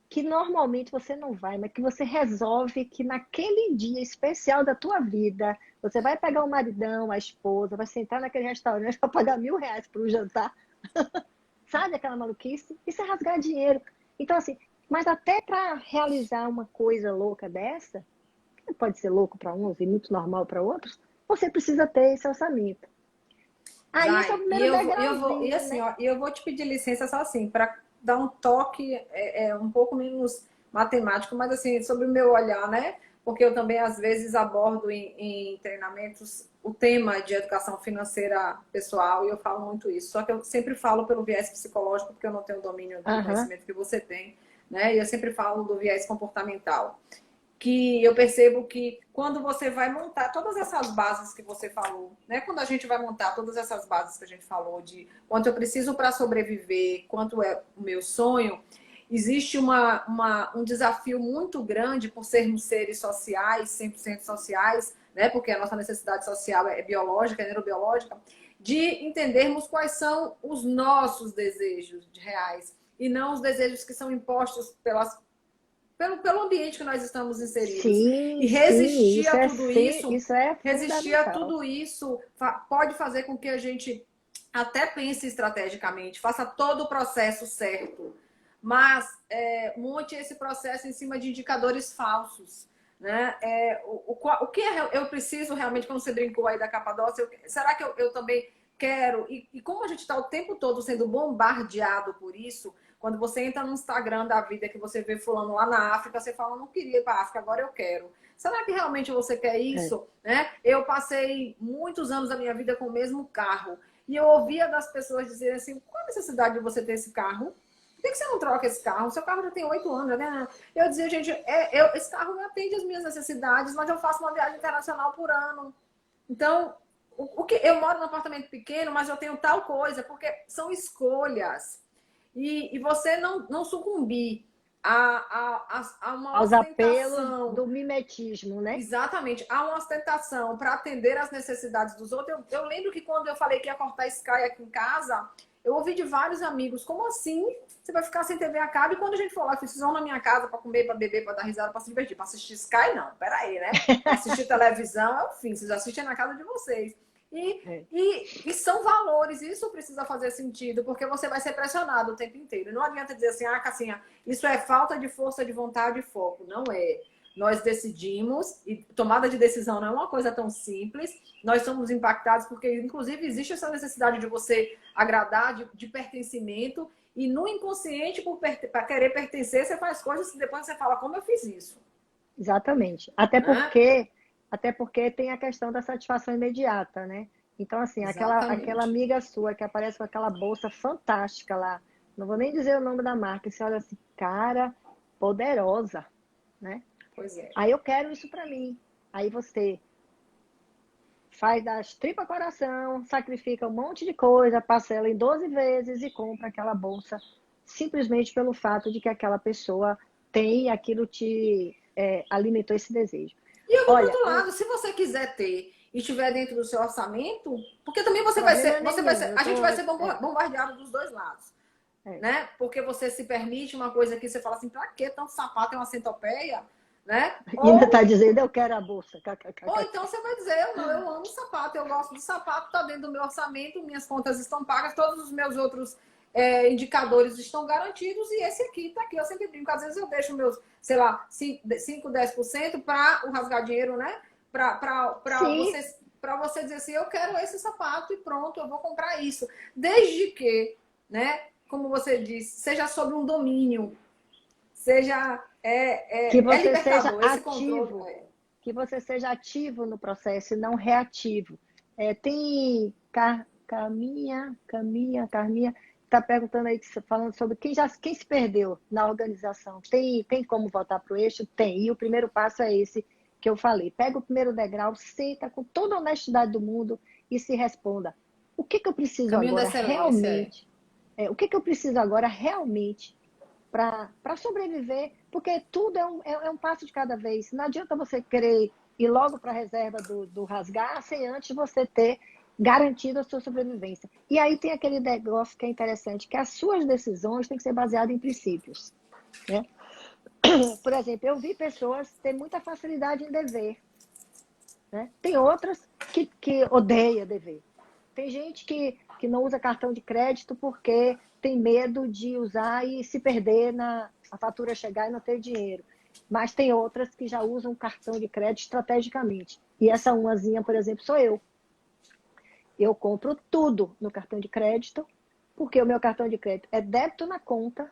S2: que normalmente você não vai, mas que você resolve que naquele dia especial da tua vida, você vai pegar o maridão, a esposa, vai sentar naquele restaurante para pagar R$ 1.000 para o jantar. Sabe aquela maluquice? Isso é rasgar dinheiro. Então, assim, mas até para realizar uma coisa louca dessa, que pode ser louco para uns e muito normal para outros, você precisa ter esse orçamento. Aí esse é o
S1: Zay,
S2: primeiro
S1: e
S2: degrauzinho,
S1: assim,
S2: né?
S1: ó, eu vou te pedir licença só assim, para dar um toque um pouco menos matemático, mas assim, sobre o meu olhar, né? Porque eu também, às vezes, abordo em treinamentos o tema de educação financeira pessoal e eu falo muito isso. Só que eu sempre falo pelo viés psicológico, porque eu não tenho o domínio do
S2: Aham.
S1: conhecimento que você tem, né? E eu sempre falo do viés comportamental, que eu percebo que quando você vai montar todas essas bases que você falou, né? Quando a gente vai montar todas essas bases que a gente falou de quanto eu preciso para sobreviver, quanto é o meu sonho, existe um desafio muito grande por sermos seres sociais, 100% sociais, né? Porque a nossa necessidade social é biológica, é neurobiológica, de entendermos quais são os nossos desejos reais e não os desejos que são impostos pelo ambiente que nós estamos inseridos. E
S2: Sim, sim, isso é
S1: resistir a
S2: fundamental.
S1: tudo isso pode fazer com que a gente até pense estrategicamente, faça todo o processo certo, mas monte esse processo em cima de indicadores falsos. Né? O que eu preciso realmente, como você brincou aí da Capadócia, será que eu também quero? E como a gente está o tempo todo sendo bombardeado por isso, quando você entra no Instagram da vida, que você vê fulano lá na África, você fala, não queria ir para a África, agora eu quero. Será que realmente você quer
S2: É.
S1: isso? Né? Eu passei muitos anos da minha vida com o mesmo carro. E eu ouvia das pessoas dizerem assim, qual a necessidade de você ter esse carro? Por que você não troca esse carro? Seu carro já tem 8 anos, né? Eu dizia, gente, esse carro não atende as minhas necessidades, mas eu faço uma viagem internacional por ano. Então, o que eu moro num apartamento pequeno, mas eu tenho tal coisa, porque são escolhas. E você não sucumbir a uma
S2: Aos apelos
S1: ostentação.
S2: do mimetismo, né?
S1: Exatamente, há uma ostentação para atender às necessidades dos outros. Eu lembro que quando eu falei que ia cortar Sky aqui em casa, eu ouvi de vários amigos, como assim? Você vai ficar sem TV a cabo? E quando a gente falou, vocês vão na minha casa para comer, para beber, para dar risada, para se divertir, para assistir Sky? Não, peraí, né? Para assistir televisão é o fim, vocês assistem na casa de vocês.
S2: É.
S1: E são valores, isso precisa fazer sentido, porque você vai ser pressionado o tempo inteiro. Não adianta dizer assim, Cassinha, isso é falta de força de vontade e foco. Não é. Nós decidimos, e tomada de decisão não é uma coisa tão simples, nós somos impactados porque, inclusive, existe essa necessidade de você agradar, de pertencimento, e no inconsciente, para querer pertencer, você faz coisas que depois você fala, como eu fiz isso?
S2: Exatamente.
S1: Né?
S2: Até porque tem a questão da satisfação imediata, né? Então, assim, aquela
S1: Exatamente.
S2: amiga sua que aparece com aquela bolsa fantástica lá, não vou nem dizer o nome da marca, você olha assim, cara, poderosa, né?
S1: Pois é.
S2: Aí eu quero isso para mim. Aí você faz das tripas coração, sacrifica um monte de coisa, parcela em 12 vezes e compra aquela bolsa simplesmente pelo fato de que aquela pessoa tem e aquilo te alimentou esse desejo.
S1: E eu vou para
S2: Olha,
S1: outro lado, se você quiser ter e estiver dentro do seu orçamento, porque também
S2: problema
S1: você vai
S2: nenhum.
S1: ser, a gente vai ser bombardeado dos dois lados.
S2: É.
S1: Né? Porque você se permite uma coisa que você fala assim, pra que tanto sapato é uma centopeia? Né?
S2: Ainda está dizendo, eu quero a bolsa.
S1: Ou então você vai dizer, não, eu amo sapato, eu gosto de sapato, está dentro do meu orçamento, minhas contas estão pagas, todos os meus outros indicadores estão garantidos e esse aqui está aqui. Eu sempre brinco, às vezes eu deixo meus, sei lá, 5, 10% para o rasgar dinheiro, né? Para você dizer assim, eu quero esse sapato e pronto, eu vou comprar isso. Desde que, né, como você disse, seja sobre um domínio, seja
S2: que você
S1: libertador,
S2: seja
S1: esse
S2: ativo,
S1: controle.
S2: que você seja ativo no processo e não reativo. Tem Carminha está perguntando aí, falando sobre quem se perdeu na organização. Tem como voltar para o eixo? Tem. E o primeiro passo é esse que eu falei. Pega o primeiro degrau, senta com toda a honestidade do mundo e se responda. O que eu preciso
S1: Caminho da
S2: agora
S1: excelência.
S2: realmente? O que eu preciso agora realmente para sobreviver? Porque tudo é um passo de cada vez. Não adianta você querer ir logo para a reserva do rasgar sem antes você ter garantido a sua sobrevivência. E aí tem aquele negócio que é interessante, que as suas decisões têm que ser baseadas em princípios. Né? Por exemplo, eu vi pessoas ter muita facilidade em dever. Né? Tem outras que odeia dever. Tem gente que não usa cartão de crédito porque tem medo de usar e se perder a fatura chegar e não ter dinheiro. Mas tem outras que já usam cartão de crédito estrategicamente. E essa umazinha, por exemplo, sou eu. Eu compro tudo no cartão de crédito, porque o meu cartão de crédito é débito na conta,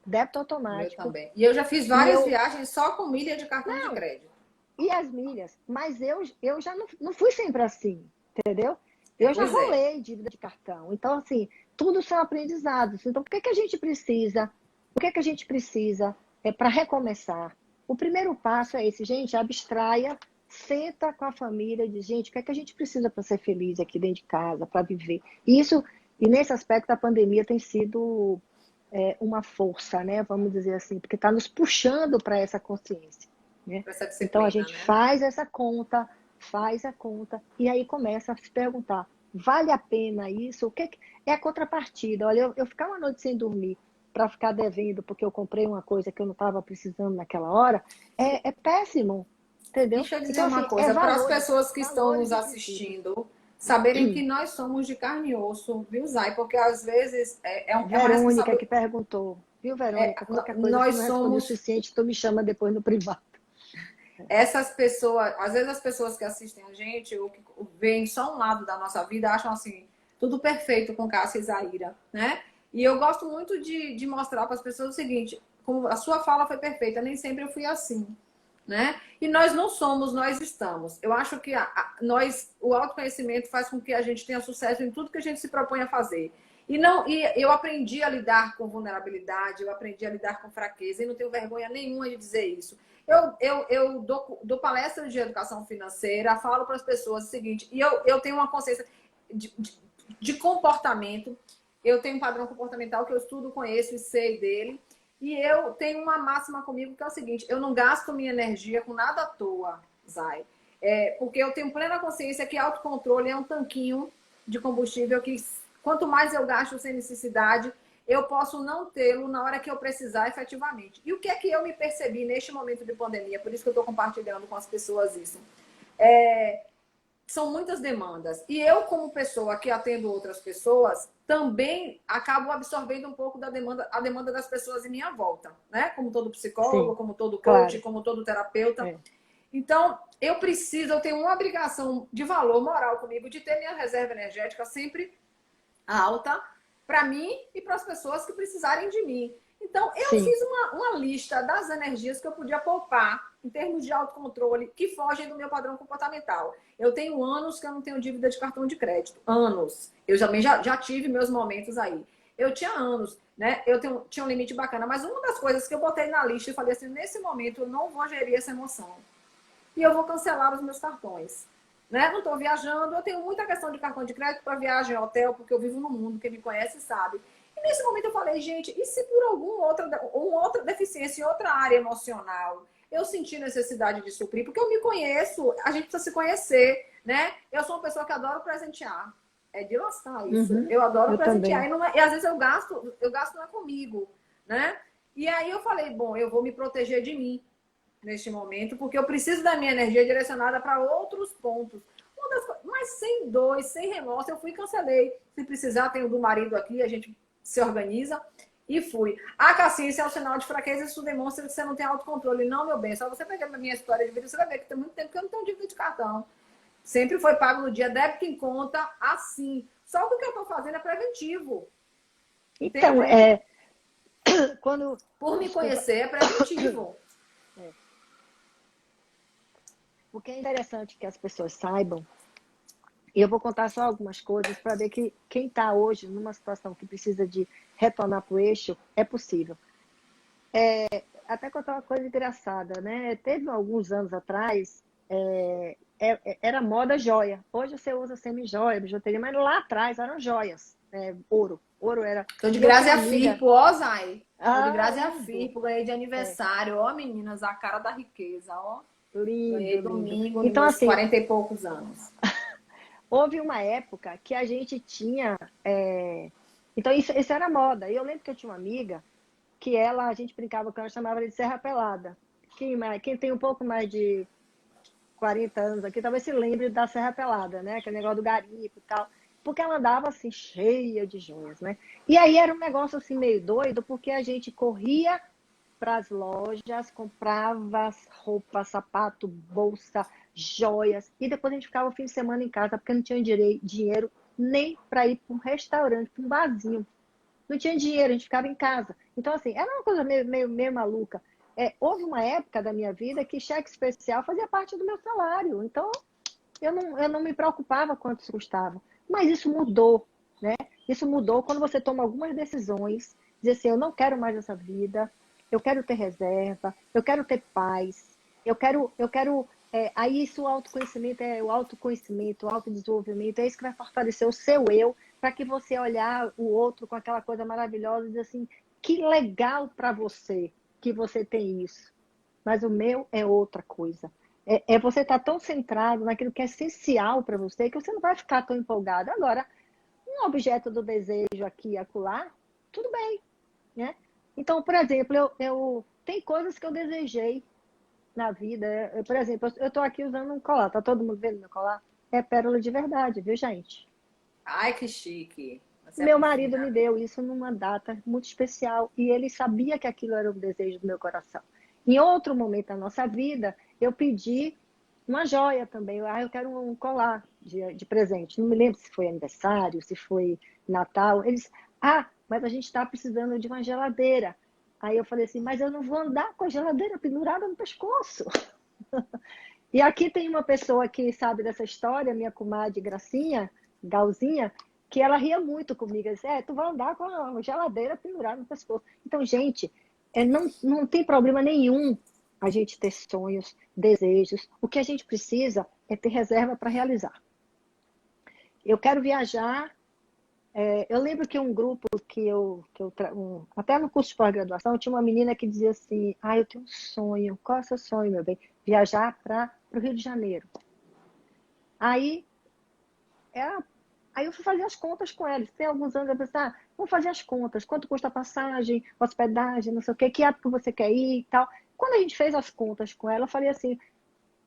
S2: débito
S1: O meu
S2: automático.
S1: também. E eu já fiz várias viagens só com milha de cartão de
S2: Não,
S1: crédito.
S2: e as milhas. Mas eu já não fui sempre assim, entendeu? Eu já
S1: Pois é.
S2: rolei dívida de cartão. Então, assim, tudo são aprendizados. Então, por que a gente precisa? O que a gente precisa para recomeçar? O primeiro passo é esse, gente, abstraia, senta com a família e diz, gente, o que a gente precisa para ser feliz aqui dentro de casa, para viver? E nesse aspecto, a pandemia tem sido uma força, né? Vamos dizer assim, porque está nos puxando para essa consciência. Né?
S1: Essa
S2: Então, a
S1: disciplina,
S2: gente
S1: né?
S2: faz a conta, e aí começa a se perguntar, vale a pena isso? O que é a contrapartida? Olha, eu ficar uma noite sem dormir para ficar devendo porque eu comprei uma coisa que eu não estava precisando naquela hora, é péssimo, entendeu?
S1: Deixa eu dizer
S2: Então,
S1: uma
S2: assim, é
S1: coisa, para as pessoas que estão
S2: valores
S1: nos
S2: e princípios.
S1: assistindo, saberem que nós somos de carne e osso, viu, Zay? Porque às vezes é uma
S2: Verônica que
S1: responsabilidade.
S2: perguntou, viu, Verônica? Qualquer coisa, se eu
S1: Nós
S2: não respondi o
S1: somos
S2: suficiente, tu me chama depois no privado.
S1: essas pessoas, às vezes as pessoas que assistem a gente ou que veem só um lado da nossa vida acham assim, tudo perfeito com Cássia e Zaira, né? E eu gosto muito de mostrar para as pessoas o seguinte, como a sua fala foi perfeita, nem sempre eu fui assim, né? E nós não somos, nós estamos. Eu acho que o autoconhecimento faz com que a gente tenha sucesso em tudo que a gente se propõe a fazer. E eu aprendi a lidar com vulnerabilidade, eu aprendi a lidar com fraqueza, e não tenho vergonha nenhuma de dizer isso. Eu dou palestras de educação financeira, falo para as pessoas o seguinte, e eu tenho uma consciência de comportamento, eu tenho um padrão comportamental que eu estudo, conheço e sei dele, e eu tenho uma máxima comigo que é o seguinte, eu não gasto minha energia com nada à toa, Zay. Porque eu tenho plena consciência que autocontrole é um tanquinho de combustível que quanto mais eu gasto sem necessidade, eu posso não tê-lo na hora que eu precisar efetivamente. E o que é que eu me percebi neste momento de pandemia? Por isso que eu estou compartilhando com as pessoas isso. São muitas demandas. E eu, como pessoa que atendo outras pessoas, também acabo absorvendo um pouco a demanda das pessoas em minha volta, né? Como todo psicólogo,
S2: Sim,
S1: como todo coach,
S2: claro.
S1: como todo terapeuta. Então, eu tenho uma obrigação de valor moral comigo de ter minha reserva energética sempre alta para mim e para as pessoas que precisarem de mim. Então, eu
S2: Sim.
S1: fiz uma lista das energias que eu podia poupar em termos de autocontrole que fogem do meu padrão comportamental. Eu tenho anos que eu não tenho dívida de cartão de crédito. Anos. Eu também já tive meus momentos aí. Eu tinha anos, né? Tinha um limite bacana. Mas uma das coisas que eu botei na lista e falei assim, nesse momento eu não vou gerir essa emoção. E eu vou cancelar os meus cartões. Né? Não estou viajando, eu tenho muita questão de cartão de crédito para viagem, hotel, porque eu vivo no mundo, quem me conhece sabe. E nesse momento eu falei, gente, e se por uma outra deficiência em outra área emocional eu sentir necessidade de suprir? Porque eu me conheço, a gente precisa se conhecer, né? Eu sou uma pessoa que adoro presentear. É de lascar isso.
S2: Uhum.
S1: Eu adoro
S2: Eu
S1: presentear.
S2: também.
S1: E às vezes eu gasto não é comigo, né? E aí eu falei, bom, eu vou me proteger de mim neste momento, porque eu preciso da minha energia direcionada para outros pontos. Mas sem dor, sem remorso, eu fui e cancelei. Se precisar, tem o do marido aqui, a gente se organiza e fui. A cacice é um sinal de fraqueza, isso demonstra que você não tem autocontrole. Não, meu bem, só você pegar a minha história de vida, você vai ver que tem muito tempo que eu não tenho dívida de cartão. Sempre foi pago no dia, débito em conta, assim. Só que o que eu estou fazendo é preventivo.
S2: Então,
S1: Entende?
S2: quando...
S1: Por me conhecer, é preventivo.
S2: O que é interessante que as pessoas saibam, e eu vou contar só algumas coisas para ver que quem está hoje numa situação que precisa de retornar para o eixo, é possível. Até contar uma coisa engraçada, né? Teve alguns anos atrás, era moda joia. Hoje você usa semi-joia, bijuteria, mas lá atrás eram joias, ouro. Ouro era...
S1: Tô de
S2: E eu
S1: graça
S2: tenho
S1: e a
S2: amiga...
S1: Firpo, ó, Zay. Tô de graça e a
S2: lindo.
S1: Firpo, ganhei de aniversário. Ó, meninas, a cara da riqueza, ó. Ganhei
S2: Lindo, lindo.
S1: domingo, nos
S2: Então,
S1: meus
S2: assim,
S1: 40 e poucos anos.
S2: houve uma época que a gente tinha... Então, isso era moda. E eu lembro que eu tinha uma amiga que a gente brincava com ela, chamava de Serra Pelada. Quem tem um pouco mais de 40 anos aqui, talvez se lembre da Serra Pelada, né? Aquele negócio do garimpo e tal. Porque ela andava assim, cheia de joias, né? E aí era um negócio assim meio doido, porque a gente corria para as lojas, comprava roupa, sapato, bolsa, joias, e depois a gente ficava o fim de semana em casa, porque não tinha dinheiro nem para ir para um restaurante, para um barzinho. Não tinha dinheiro, a gente ficava em casa. Então, assim, era uma coisa meio maluca. Houve uma época da minha vida que cheque especial fazia parte do meu salário. Então, eu não me preocupava quanto isso custava. Mas isso mudou, né? Isso mudou quando você toma algumas decisões, dizer assim, eu não quero mais essa vida, eu quero ter reserva, eu quero ter paz, aí isso, o autoconhecimento o autodesenvolvimento, é isso que vai fortalecer o seu eu, para que você olhar o outro com aquela coisa maravilhosa e dizer assim, que legal para você que você tem isso. Mas o meu é outra coisa. Você estar tão centrado naquilo que é essencial para você que você não vai ficar tão empolgado. Agora, um objeto do desejo aqui e acolá, tudo bem, né? Então, por exemplo, tem coisas que eu desejei na vida. Por exemplo, eu estou aqui usando um colar. Tá todo mundo vendo meu colar? É pérola de verdade, viu, gente?
S1: Ai, que chique. Você é
S2: Meu
S1: muito
S2: marido me
S1: fina.
S2: deu isso numa data muito especial e ele sabia que aquilo era um desejo do meu coração. Em outro momento da nossa vida, eu pedi uma joia também. Eu quero um colar de presente. Não me lembro se foi aniversário, se foi Natal. Eles, mas a gente está precisando de uma geladeira. Aí eu falei assim, mas eu não vou andar com a geladeira pendurada no pescoço. E aqui tem uma pessoa que sabe dessa história, minha comadre Gracinha, Galzinha, que ela ria muito comigo. Ela disse, tu vai andar com a geladeira pendurada no pescoço. Então, gente, não tem problema nenhum a gente ter sonhos, desejos. O que a gente precisa é ter reserva para realizar. Eu quero viajar. Eu lembro que um grupo até no curso de pós-graduação, tinha uma menina que dizia assim, eu tenho um sonho. Qual é o seu sonho, meu bem? Viajar para o Rio de Janeiro. Aí eu fui fazer as contas com ela. Tem alguns anos eu pensei, vamos fazer as contas. Quanto custa a passagem, hospedagem, não sei o quê, que época você quer ir e tal. Quando a gente fez as contas com ela, eu falei assim,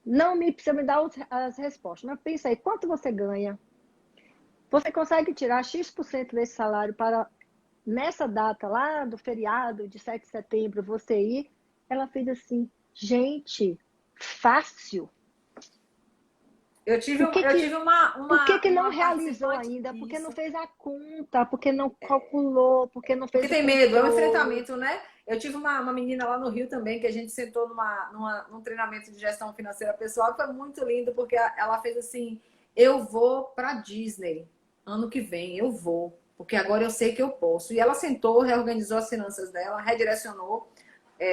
S2: não me precisa me dar as respostas, mas pensa aí, quanto você ganha? Você consegue tirar X% desse salário para, nessa data lá do feriado de 7 de setembro, você ir? Ela fez assim, gente, fácil.
S1: Eu tive
S2: Por que não
S1: uma
S2: realizou
S1: participante
S2: ainda? Porque não
S1: disso.
S2: fez a conta, porque não calculou, porque não
S1: Porque
S2: fez o
S1: tem medo, é um
S2: controle.
S1: enfrentamento, né? Eu tive uma menina lá no Rio também, que a gente sentou num treinamento de gestão financeira pessoal, que foi muito lindo, porque ela fez assim: eu vou para Disney ano que vem, eu vou, porque agora eu sei que eu posso. E ela sentou, reorganizou as finanças dela, redirecionou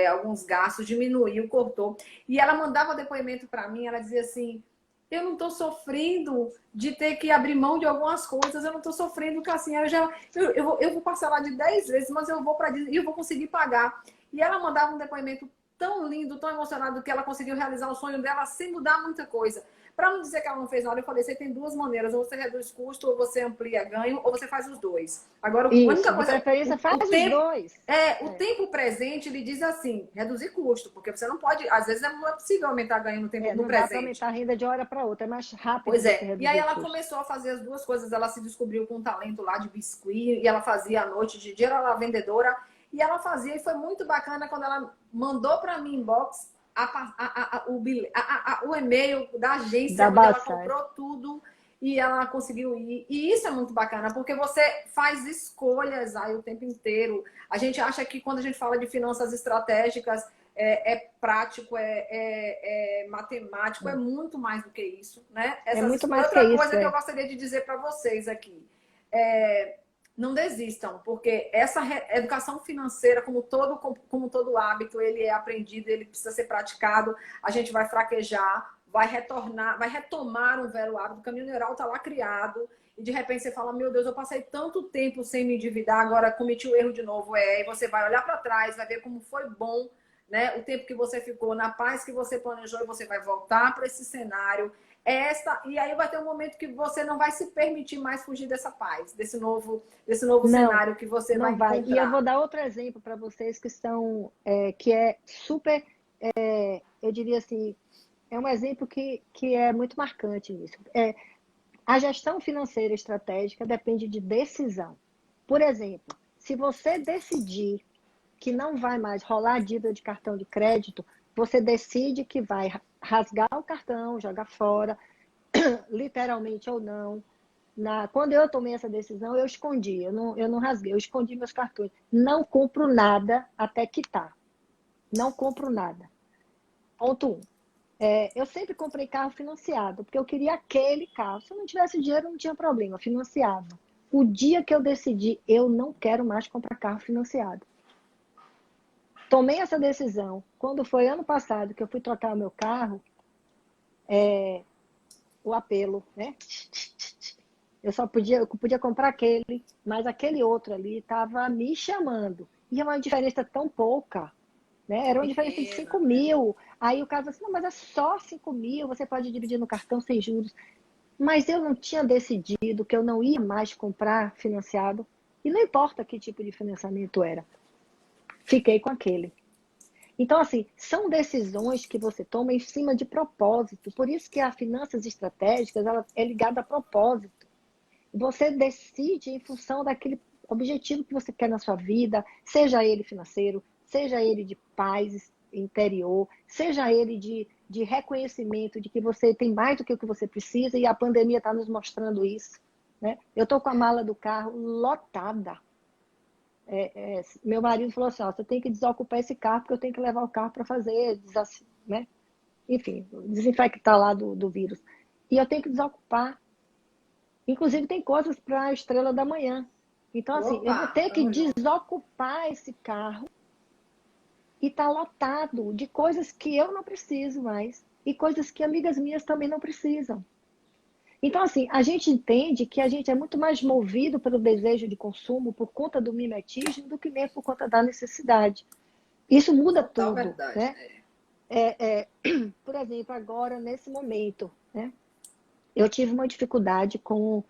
S1: alguns gastos, diminuiu, cortou. E ela mandava depoimento para mim, ela dizia assim: eu não estou sofrendo de ter que abrir mão de algumas coisas, eu não estou sofrendo que assim, eu vou parcelar de 10 vezes, mas eu vou para Disney e eu vou conseguir pagar. E ela mandava um depoimento tão lindo, tão emocionado, que ela conseguiu realizar o sonho dela sem mudar muita coisa. Para não dizer que ela não fez nada, eu falei, você tem duas maneiras, ou você reduz custo, ou você amplia ganho, ou você faz os dois. Agora, a única
S2: Isso, de
S1: coisa,
S2: preferência faz
S1: o
S2: os
S1: tempo,
S2: dois.
S1: o tempo presente, ele diz assim, reduzir custo, porque você não pode, às vezes não é possível aumentar ganho no tempo no
S2: Não dá para
S1: presente.
S2: aumentar a renda de hora para outra, é mais rápido
S1: Pois
S2: você
S1: é. E aí
S2: reduzir o
S1: ela
S2: custo.
S1: começou a fazer as duas coisas. Ela se descobriu com um talento lá de biscuit e ela fazia à noite, de dia ela era vendedora. E ela fazia, e foi muito bacana quando ela mandou para mim inbox o e-mail da agência
S2: Da
S1: onde ela
S2: Bassai.
S1: comprou tudo e ela conseguiu ir. E isso é muito bacana, porque você faz escolhas aí o tempo inteiro. A gente acha que quando a gente fala de finanças estratégicas, prático, é matemático, é muito mais do que isso, né?
S2: É muito mais que
S1: Outra
S2: isso,
S1: coisa que eu gostaria de dizer para vocês aqui, não desistam, porque essa educação financeira, como todo hábito, ele é aprendido, ele precisa ser praticado, a gente vai fraquejar, vai retomar um velho hábito, o caminho neural está lá criado, e de repente você fala, meu Deus, eu passei tanto tempo sem me endividar, agora cometi o erro de novo, e você vai olhar para trás, vai ver como foi bom, né? O tempo que você ficou, na paz que você planejou, e você vai voltar para esse cenário. E aí vai ter um momento que você não vai se permitir mais fugir dessa paz, desse novo
S2: Não,
S1: cenário que você vai
S2: não vai. E eu vou
S1: encontrar.
S2: dar outro exemplo para vocês que é super, eu diria assim, é um exemplo que é muito marcante nisso. A gestão financeira estratégica depende de decisão. Por exemplo, se você decidir que não vai mais rolar dívida de cartão de crédito, você decide que vai rasgar o cartão, jogar fora, literalmente ou não. Quando eu tomei essa decisão, eu escondi, eu não rasguei, eu escondi meus cartões. Não compro nada até quitar. Não compro nada. Ponto 1. Eu sempre comprei carro financiado, porque eu queria aquele carro. Se eu não tivesse dinheiro, não tinha problema, financiava. O dia que eu decidi, eu não quero mais comprar carro financiado. Tomei essa decisão. Quando foi ano passado que eu fui trocar o meu carro, o apelo, né? Eu podia comprar aquele, mas aquele outro ali estava me chamando. E é uma diferença tão pouca, né? Era uma diferença de
S1: Pequena,
S2: 5
S1: né?
S2: mil. Aí o cara falou assim, não, mas é só 5 mil, você pode dividir no cartão sem juros. Mas eu não tinha decidido que eu não ia mais comprar financiado. E não importa que tipo de financiamento era. Fiquei com aquele. Então, assim, são decisões que você toma em cima de propósito. Por isso que a finanças estratégicas ela é ligada a propósito. Você decide em função daquele objetivo que você quer na sua vida, seja ele financeiro, seja ele de paz interior, seja ele de reconhecimento de que você tem mais do que o que você precisa e a pandemia está nos mostrando isso. Né? Eu estou com a mala do carro lotada. Meu marido falou assim, ó, você tem que desocupar esse carro porque eu tenho que levar o carro para fazer, né? enfim, desinfectar lá do vírus. E eu tenho que desocupar. Inclusive, tem coisas para a estrela da manhã. Então, assim, eu vou
S1: Opa,
S2: ter que
S1: tamo junto.
S2: desocupar esse carro e tá lotado de coisas que eu não preciso mais e coisas que amigas minhas também não precisam. Então, assim, a gente entende que a gente é muito mais movido pelo desejo de consumo por conta do mimetismo do que mesmo por conta da necessidade. Isso muda
S1: Total
S2: tudo,
S1: verdade.
S2: né? Por exemplo, agora, nesse momento, né? Eu tive uma dificuldade com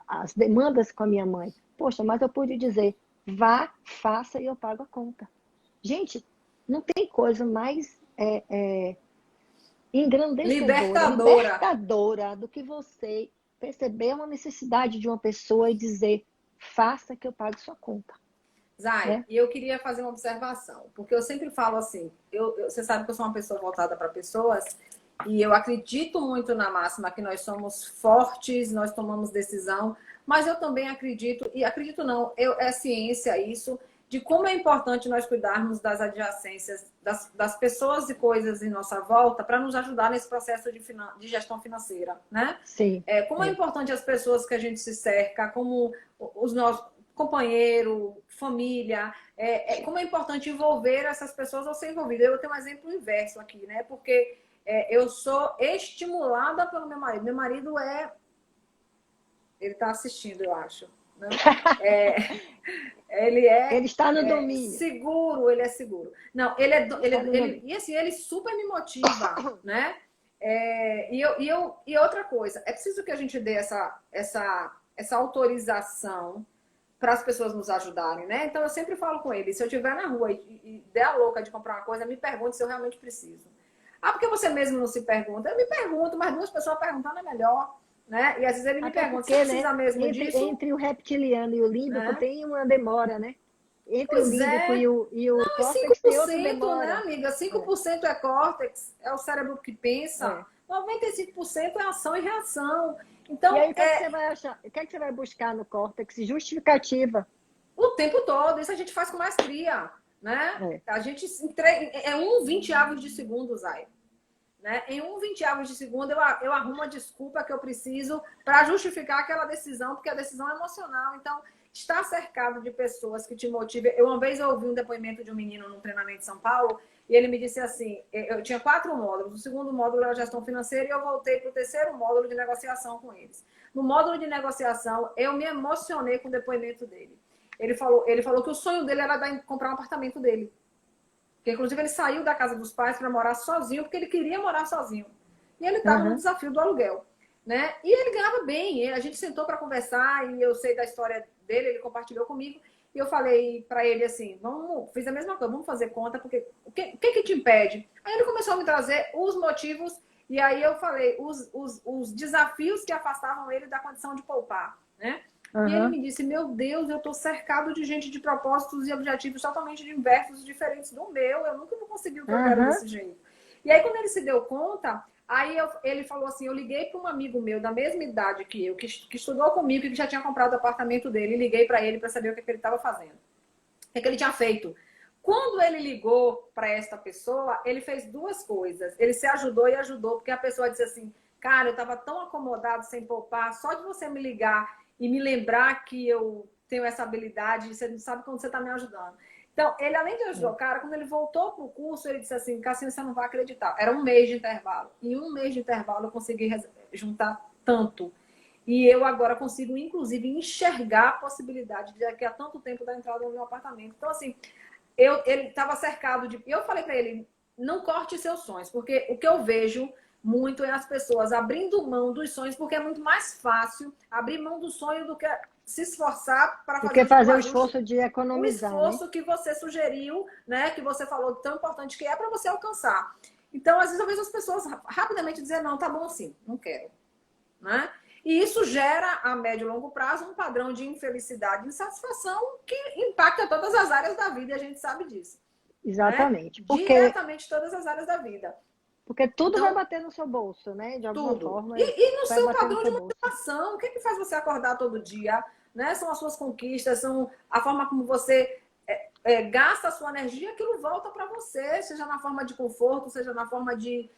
S2: as demandas com a minha mãe. Poxa, mas eu pude dizer, vá, faça e eu pago a conta. Gente, não tem coisa mais engrandecedora,
S1: Libertadora.
S2: libertadora do que você perceber uma necessidade de uma pessoa e dizer, faça que eu pague sua conta,
S1: Zay,
S2: né?
S1: e eu queria fazer uma observação, porque eu sempre falo assim, você sabe que eu sou uma pessoa voltada para pessoas, e eu acredito muito na máxima que nós somos fortes, nós tomamos decisão, mas eu também acredito, e acredito não, é ciência isso, de como é importante nós cuidarmos das adjacências, das pessoas e coisas em nossa volta para nos ajudar nesse processo de gestão financeira, né?
S2: Sim,
S1: Como é importante as pessoas que a gente se cerca, como os nossos companheiro, família, como é importante envolver essas pessoas ou ser envolvida. Eu tenho um exemplo inverso aqui, né? Porque eu sou estimulada pelo meu marido. Meu marido ele está assistindo, eu acho, né? É, ele
S2: ele está no domínio,
S1: seguro, ele é seguro. Não,
S2: ele está no domínio.
S1: e assim, ele super me motiva, né? E outra coisa, é preciso que a gente dê essa autorização para as pessoas nos ajudarem, né? Então eu sempre falo com ele, se eu estiver na rua e der a louca de comprar uma coisa, me pergunte se eu realmente preciso. Ah, porque você mesmo não se pergunta? Eu me pergunto, mas duas pessoas perguntando é melhor, né? E às vezes ele me
S2: Até
S1: pergunta, você
S2: porque, né,
S1: precisa mesmo disso?
S2: entre o reptiliano e o límbico
S1: Né?
S2: tem uma demora, né? Entre o
S1: Pois
S2: límbico
S1: é,
S2: e o
S1: não, e cinco
S2: córtex
S1: por
S2: tem outra
S1: cento, né,
S2: demora.
S1: amiga? cinco
S2: É,
S1: por cento é córtex, é o cérebro que pensa.
S2: é.
S1: 95% é ação e reação.
S2: E
S1: Então,
S2: aí, o que é que você vai achar? O que é que você vai buscar no córtex? Justificativa.
S1: o tempo todo, isso a gente faz com maestria, né?
S2: É.
S1: A gente entrega, um 20 avos de segundo, Zay. Né? Em um 20 avos de segundo, eu arrumo a desculpa que eu preciso para justificar aquela decisão, porque a decisão é emocional. Então, estar cercado de pessoas que te motivem. Uma vez eu ouvi um depoimento de um menino num treinamento em São Paulo, e ele me disse assim: eu tinha 4 módulos. O segundo módulo era gestão financeira, e eu voltei para o terceiro módulo de negociação com eles. No módulo de negociação, eu me emocionei com o depoimento dele. Ele falou que o sonho dele era comprar um apartamento dele. Porque, inclusive, ele saiu da casa dos pais para morar sozinho, porque ele queria morar sozinho. E ele estava no
S2: Uhum.
S1: desafio do aluguel. Né? E ele ganhava bem. A gente sentou para conversar e eu sei da história dele, ele compartilhou comigo. E eu falei para ele assim: fiz a mesma coisa, vamos fazer conta, porque o que te impede? Aí ele começou a me trazer os motivos, e aí eu falei os desafios que afastavam ele da condição de poupar. Né? E ele
S2: Uhum.
S1: me disse: meu Deus, eu estou cercado de gente de propósitos e objetivos totalmente diversos, diferentes do meu. Eu nunca vou conseguir o que eu quero
S2: Uhum.
S1: desse jeito. E aí, quando ele se deu conta, ele falou assim: eu liguei para um amigo meu da mesma idade que eu, que estudou comigo e que já tinha comprado o apartamento dele. E liguei para ele para saber o que ele estava fazendo, o que ele tinha feito. Quando ele ligou para esta pessoa, ele fez duas coisas. Ele se ajudou e ajudou, porque a pessoa disse assim: cara, eu estava tão acomodado sem poupar, só de você me ligar e me lembrar que eu tenho essa habilidade, você não sabe como você está me ajudando. Então, ele, além de ajudar o cara, quando ele voltou para o curso, ele disse assim: Cassinho, você não vai acreditar. Era um mês de intervalo. Em um mês de intervalo, eu consegui juntar tanto. E eu agora consigo, inclusive, enxergar a possibilidade de daqui a tanto tempo da entrada no meu apartamento. Então, assim, ele estava cercado de. Eu falei para ele: não corte seus sonhos, porque o que eu vejo muito é as pessoas abrindo mão dos sonhos, porque é muito mais fácil abrir mão do sonho do que se esforçar para
S2: Do
S1: fazer
S2: que
S1: o
S2: fazer o
S1: ajuste,
S2: esforço de
S1: o
S2: economizar, né?
S1: esforço que você sugeriu, né? Que você falou tão importante que é para você alcançar. Então, às vezes, eu vejo as pessoas rapidamente dizer: não, tá bom assim, não quero. Né? E isso gera, a médio e longo prazo, um padrão de infelicidade e insatisfação que impacta todas as áreas da vida, e a gente sabe disso. Né?
S2: Exatamente.
S1: Diretamente todas as áreas da vida.
S2: Porque tudo vai
S1: Então,
S2: bater no seu bolso, né? De alguma
S1: tudo.
S2: forma,
S1: E no
S2: vai
S1: seu
S2: bater no
S1: padrão de
S2: seu bolso.
S1: motivação, o que, que faz você acordar todo dia? Né? São as suas conquistas, são a forma como você gasta a sua energia, aquilo volta para você, seja na forma de conforto, seja na forma de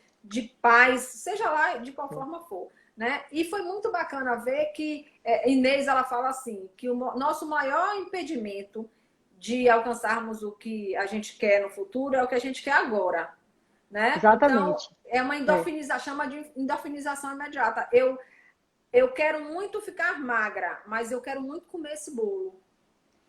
S1: paz, seja lá de qual forma for. Né? E foi muito bacana ver que Inês ela fala assim, que o nosso maior impedimento de alcançarmos o que a gente quer no futuro é o que a gente quer agora. Né? Então,
S2: Exatamente.
S1: é uma endorfinização, chama de endorfinização imediata. Eu quero muito ficar magra, mas eu quero muito comer esse bolo.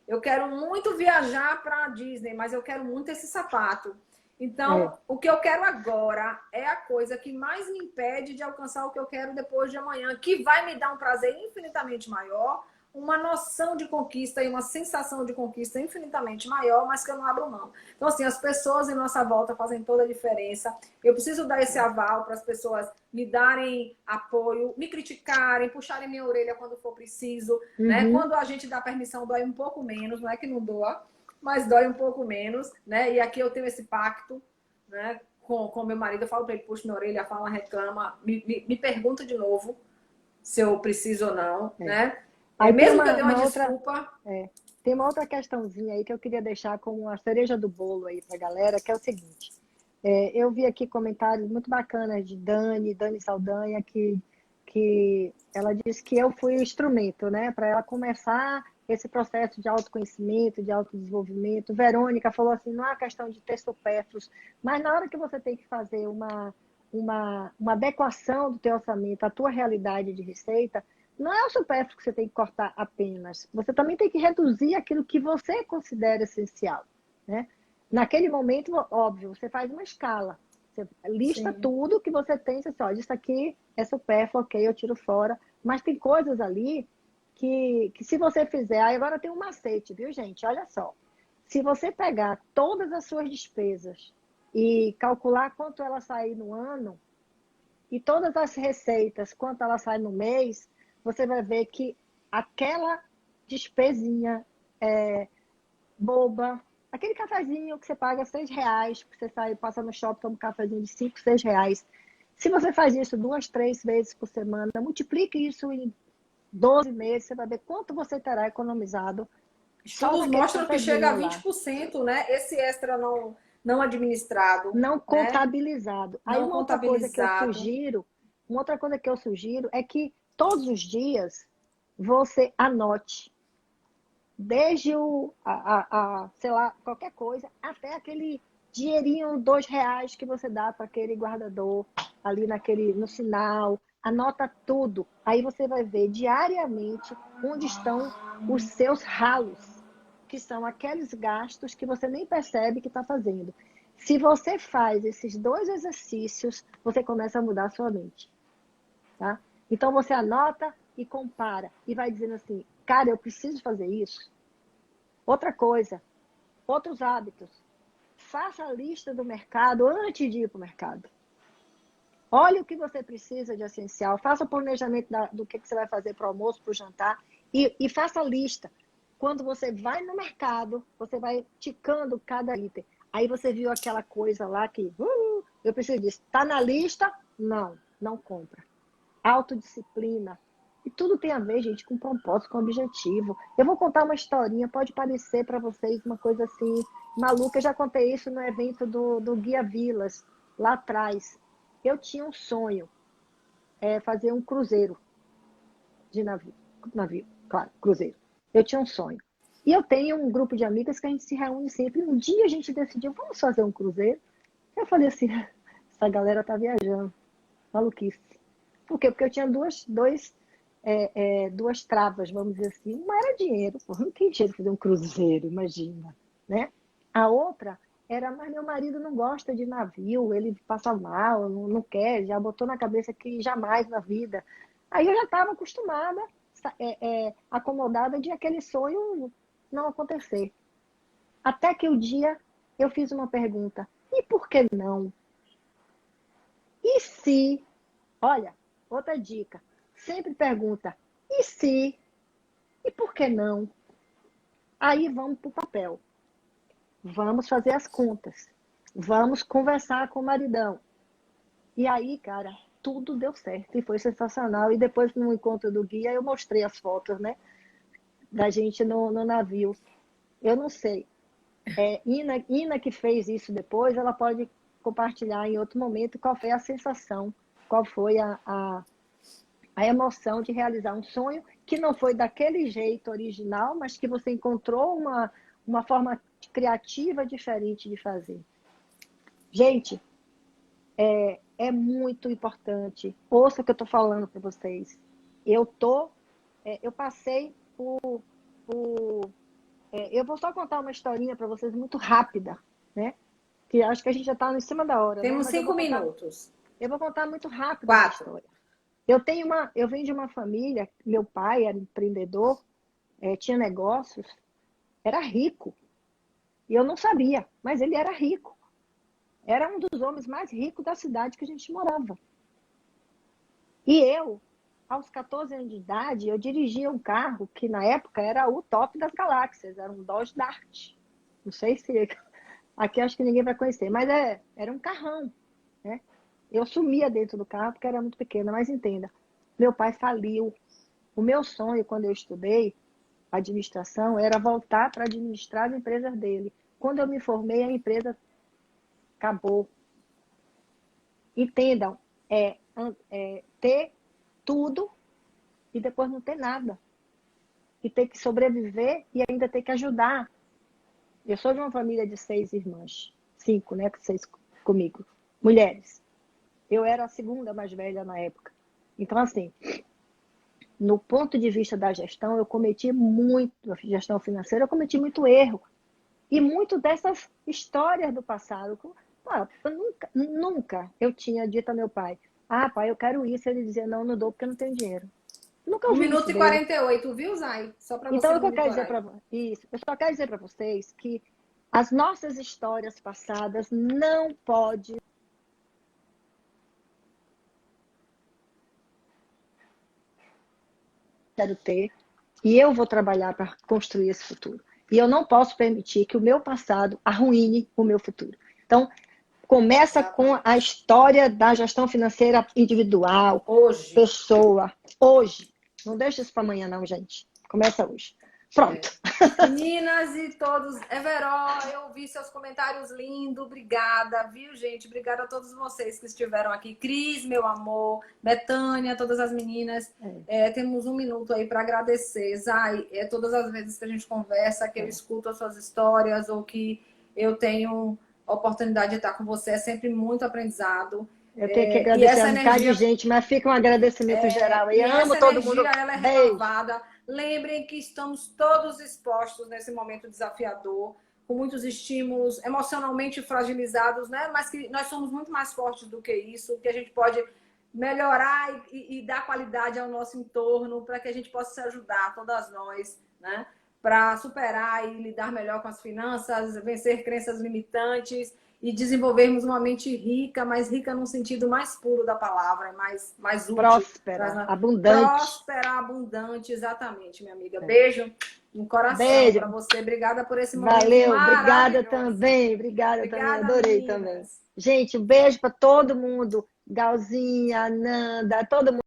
S1: Eu quero muito viajar para a Disney, mas eu quero muito esse sapato. Então, o que eu quero agora é a coisa que mais me impede de alcançar o que eu quero depois de amanhã, que vai me dar um prazer infinitamente maior, uma noção de conquista e uma sensação de conquista infinitamente maior, mas que eu não abro mão. Então, assim, as pessoas em nossa volta fazem toda a diferença. Eu preciso dar esse aval para as pessoas me darem apoio, me criticarem, puxarem minha orelha quando for preciso, né? Quando a gente dá permissão, dói um pouco menos, não é que não doa, mas dói um pouco menos, né? E aqui eu tenho esse pacto, né? Com meu marido, eu falo para ele, puxa minha orelha, fala, reclama, me pergunta de novo se eu preciso ou não, né?
S2: Aí
S1: Mesmo que eu dê uma desculpa.
S2: Tem uma outra questãozinha aí que eu queria deixar como a cereja do bolo aí pra galera, que é o seguinte. Eu vi aqui comentários muito bacanas de Dani Saldanha, que ela disse que eu fui o instrumento, né, para ela começar esse processo de autoconhecimento, de autodesenvolvimento. Verônica falou assim, não é uma questão de ter supérfluos, mas na hora que você tem que fazer uma adequação do teu orçamento à tua realidade de receita, não é o supérfluo que você tem que cortar apenas. Você também tem que reduzir aquilo que você considera essencial, né? Naquele momento, óbvio, você faz uma escala. Você lista
S1: Sim.
S2: tudo que você tem, você olha, isso aqui é supérfluo, ok, eu tiro fora. Mas tem coisas ali que se você fizer... Aí agora tem um macete, viu, gente? Olha só. Se você pegar todas as suas despesas e calcular quanto ela sair no ano, e todas as receitas, quanto ela sai no mês, você vai ver que aquela despesinha boba, aquele cafezinho que você paga R$ 6, que você sai, passa no shopping, toma um cafezinho de 5, R$ 6. Se você faz isso 2, 3 vezes por semana, multiplique isso em 12 meses, você vai ver quanto você terá economizado.
S1: Estudos mostram que chega a 20%, né? Esse extra não administrado.
S2: Não
S1: né?
S2: contabilizado. Aí
S1: Não
S2: uma outra coisa
S1: contabilizado.
S2: que eu sugiro é que todos os dias você anote, desde sei lá, qualquer coisa, até aquele dinheirinho, R$ 2 que você dá para aquele guardador ali no sinal. Anota tudo. Aí você vai ver diariamente onde estão os seus ralos, que são aqueles gastos que você nem percebe que está fazendo. Se você faz esses 2 exercícios, você começa a mudar a sua mente. Tá? Então você anota e compara e vai dizendo assim, cara, eu preciso fazer isso. Outra coisa, outros hábitos. Faça a lista do mercado antes de ir para o mercado. Olhe o que você precisa de essencial. Faça o planejamento do que você vai fazer para o almoço, para o jantar. E faça a lista. Quando você vai no mercado, você vai ticando cada item. Aí você viu aquela coisa lá que eu preciso disso. Está na lista? Não compra. Autodisciplina. E tudo tem a ver, gente, com propósito, com objetivo. Eu vou contar uma historinha, pode parecer para vocês uma coisa assim maluca. Eu já contei isso no evento do Guia Vilas, lá atrás. Eu tinha um sonho, fazer um cruzeiro de navio. Navio, claro, cruzeiro. Eu tinha um sonho. E eu tenho um grupo de amigas que a gente se reúne sempre. Um dia a gente decidiu, vamos fazer um cruzeiro. Eu falei assim, essa galera tá viajando. Maluquice. Por quê? Porque eu tinha duas travas, vamos dizer assim. Uma era dinheiro, porra, não tem dinheiro para fazer um cruzeiro, imagina, né? A outra era, mas meu marido não gosta de navio, ele passa mal, não quer, já botou na cabeça que jamais na vida. Aí eu já estava acostumada, acomodada de aquele sonho não acontecer. Até que o dia eu fiz uma pergunta, e por que não? E se, olha, outra dica, sempre pergunta, e se? E por que não? Aí vamos para o papel. Vamos fazer as contas. Vamos conversar com o maridão. E aí, cara, tudo deu certo e foi sensacional. E depois, no encontro do guia, eu mostrei as fotos, né? Da gente no navio. Eu não sei. Ina que fez isso depois, ela pode compartilhar em outro momento qual foi a sensação, qual foi a emoção de realizar um sonho que não foi daquele jeito original, mas que você encontrou uma forma criativa diferente de fazer. Gente, é muito importante. Ouça o que eu estou falando para vocês. Eu passei eu vou só contar uma historinha para vocês muito rápida, né? Que acho que a gente já está em cima da hora, né?
S1: Temos
S2: Mas
S1: 5 minutos.
S2: Eu vou contar muito rápido a
S1: 4.
S2: história. Eu venho de uma família, meu pai era empreendedor, tinha negócios, era rico. E eu não sabia, mas ele era rico. Era um dos homens mais ricos da cidade que a gente morava. E eu, aos 14 anos de idade, eu dirigia um carro que na época era o top das galáxias, era um Dodge Dart. Não sei se aqui acho que ninguém vai conhecer, mas era um carrão, né? Eu sumia dentro do carro porque era muito pequena, mas entenda, meu pai faliu. O meu sonho, quando eu estudei administração, era voltar para administrar as empresas dele. Quando eu me formei, a empresa acabou. Entendam, ter tudo e depois não ter nada. E ter que sobreviver e ainda ter que ajudar. Eu sou de uma família de 6 irmãs. 5, né? 6 comigo. Mulheres. Eu era a segunda mais velha na época. Então, assim, no ponto de vista da gestão, eu cometi muito, gestão financeira, eu cometi muito erro. E muito dessas histórias do passado. Eu nunca eu tinha dito a meu pai, pai, eu quero isso. Ele dizia, não dou porque eu não tenho dinheiro. Nunca
S1: 1
S2: ouvi
S1: minuto
S2: isso
S1: e
S2: dele.
S1: 48, viu, Zay? Só para
S2: Então,
S1: você
S2: o que eu quero dizer
S1: monitorar.
S2: eu só quero dizer para vocês que as nossas histórias passadas não podem quero ter, e eu vou trabalhar para construir esse futuro. E eu não posso permitir que o meu passado arruine o meu futuro. Então, começa com a história da gestão financeira individual,
S1: Hoje.
S2: pessoa, hoje. Não deixa isso para amanhã, não, gente. Começa hoje. Pronto.
S1: Meninas e todos. Everó, eu vi seus comentários lindos. Obrigada, viu, gente? Obrigada a todos vocês que estiveram aqui. Cris, meu amor. Betânia, todas as meninas. Temos 1 minuto aí para agradecer. Zay, todas as vezes que a gente conversa, que eu escuto as suas histórias ou que eu tenho a oportunidade de estar com você, é sempre muito aprendizado.
S2: Eu tenho que agradecer a um bocado de gente, mas fica um agradecimento geral. Eu amo todo mundo.
S1: Ela é renovada. Lembrem que estamos todos expostos nesse momento desafiador, com muitos estímulos, emocionalmente fragilizados, né? Mas que nós somos muito mais fortes do que isso, que a gente pode melhorar e dar qualidade ao nosso entorno para que a gente possa se ajudar, todas nós, né? Para superar e lidar melhor com as finanças, vencer crenças limitantes e desenvolvermos uma mente rica, mas rica no sentido mais puro da palavra, mais útil.
S2: Próspera, abundante.
S1: Próspera, abundante, exatamente, minha amiga. Beijo no coração para você. Obrigada por esse momento.
S2: Valeu, obrigada também. Obrigada também, adorei meninas. Também. Gente, um beijo para todo mundo. Galzinha, Nanda, todo mundo.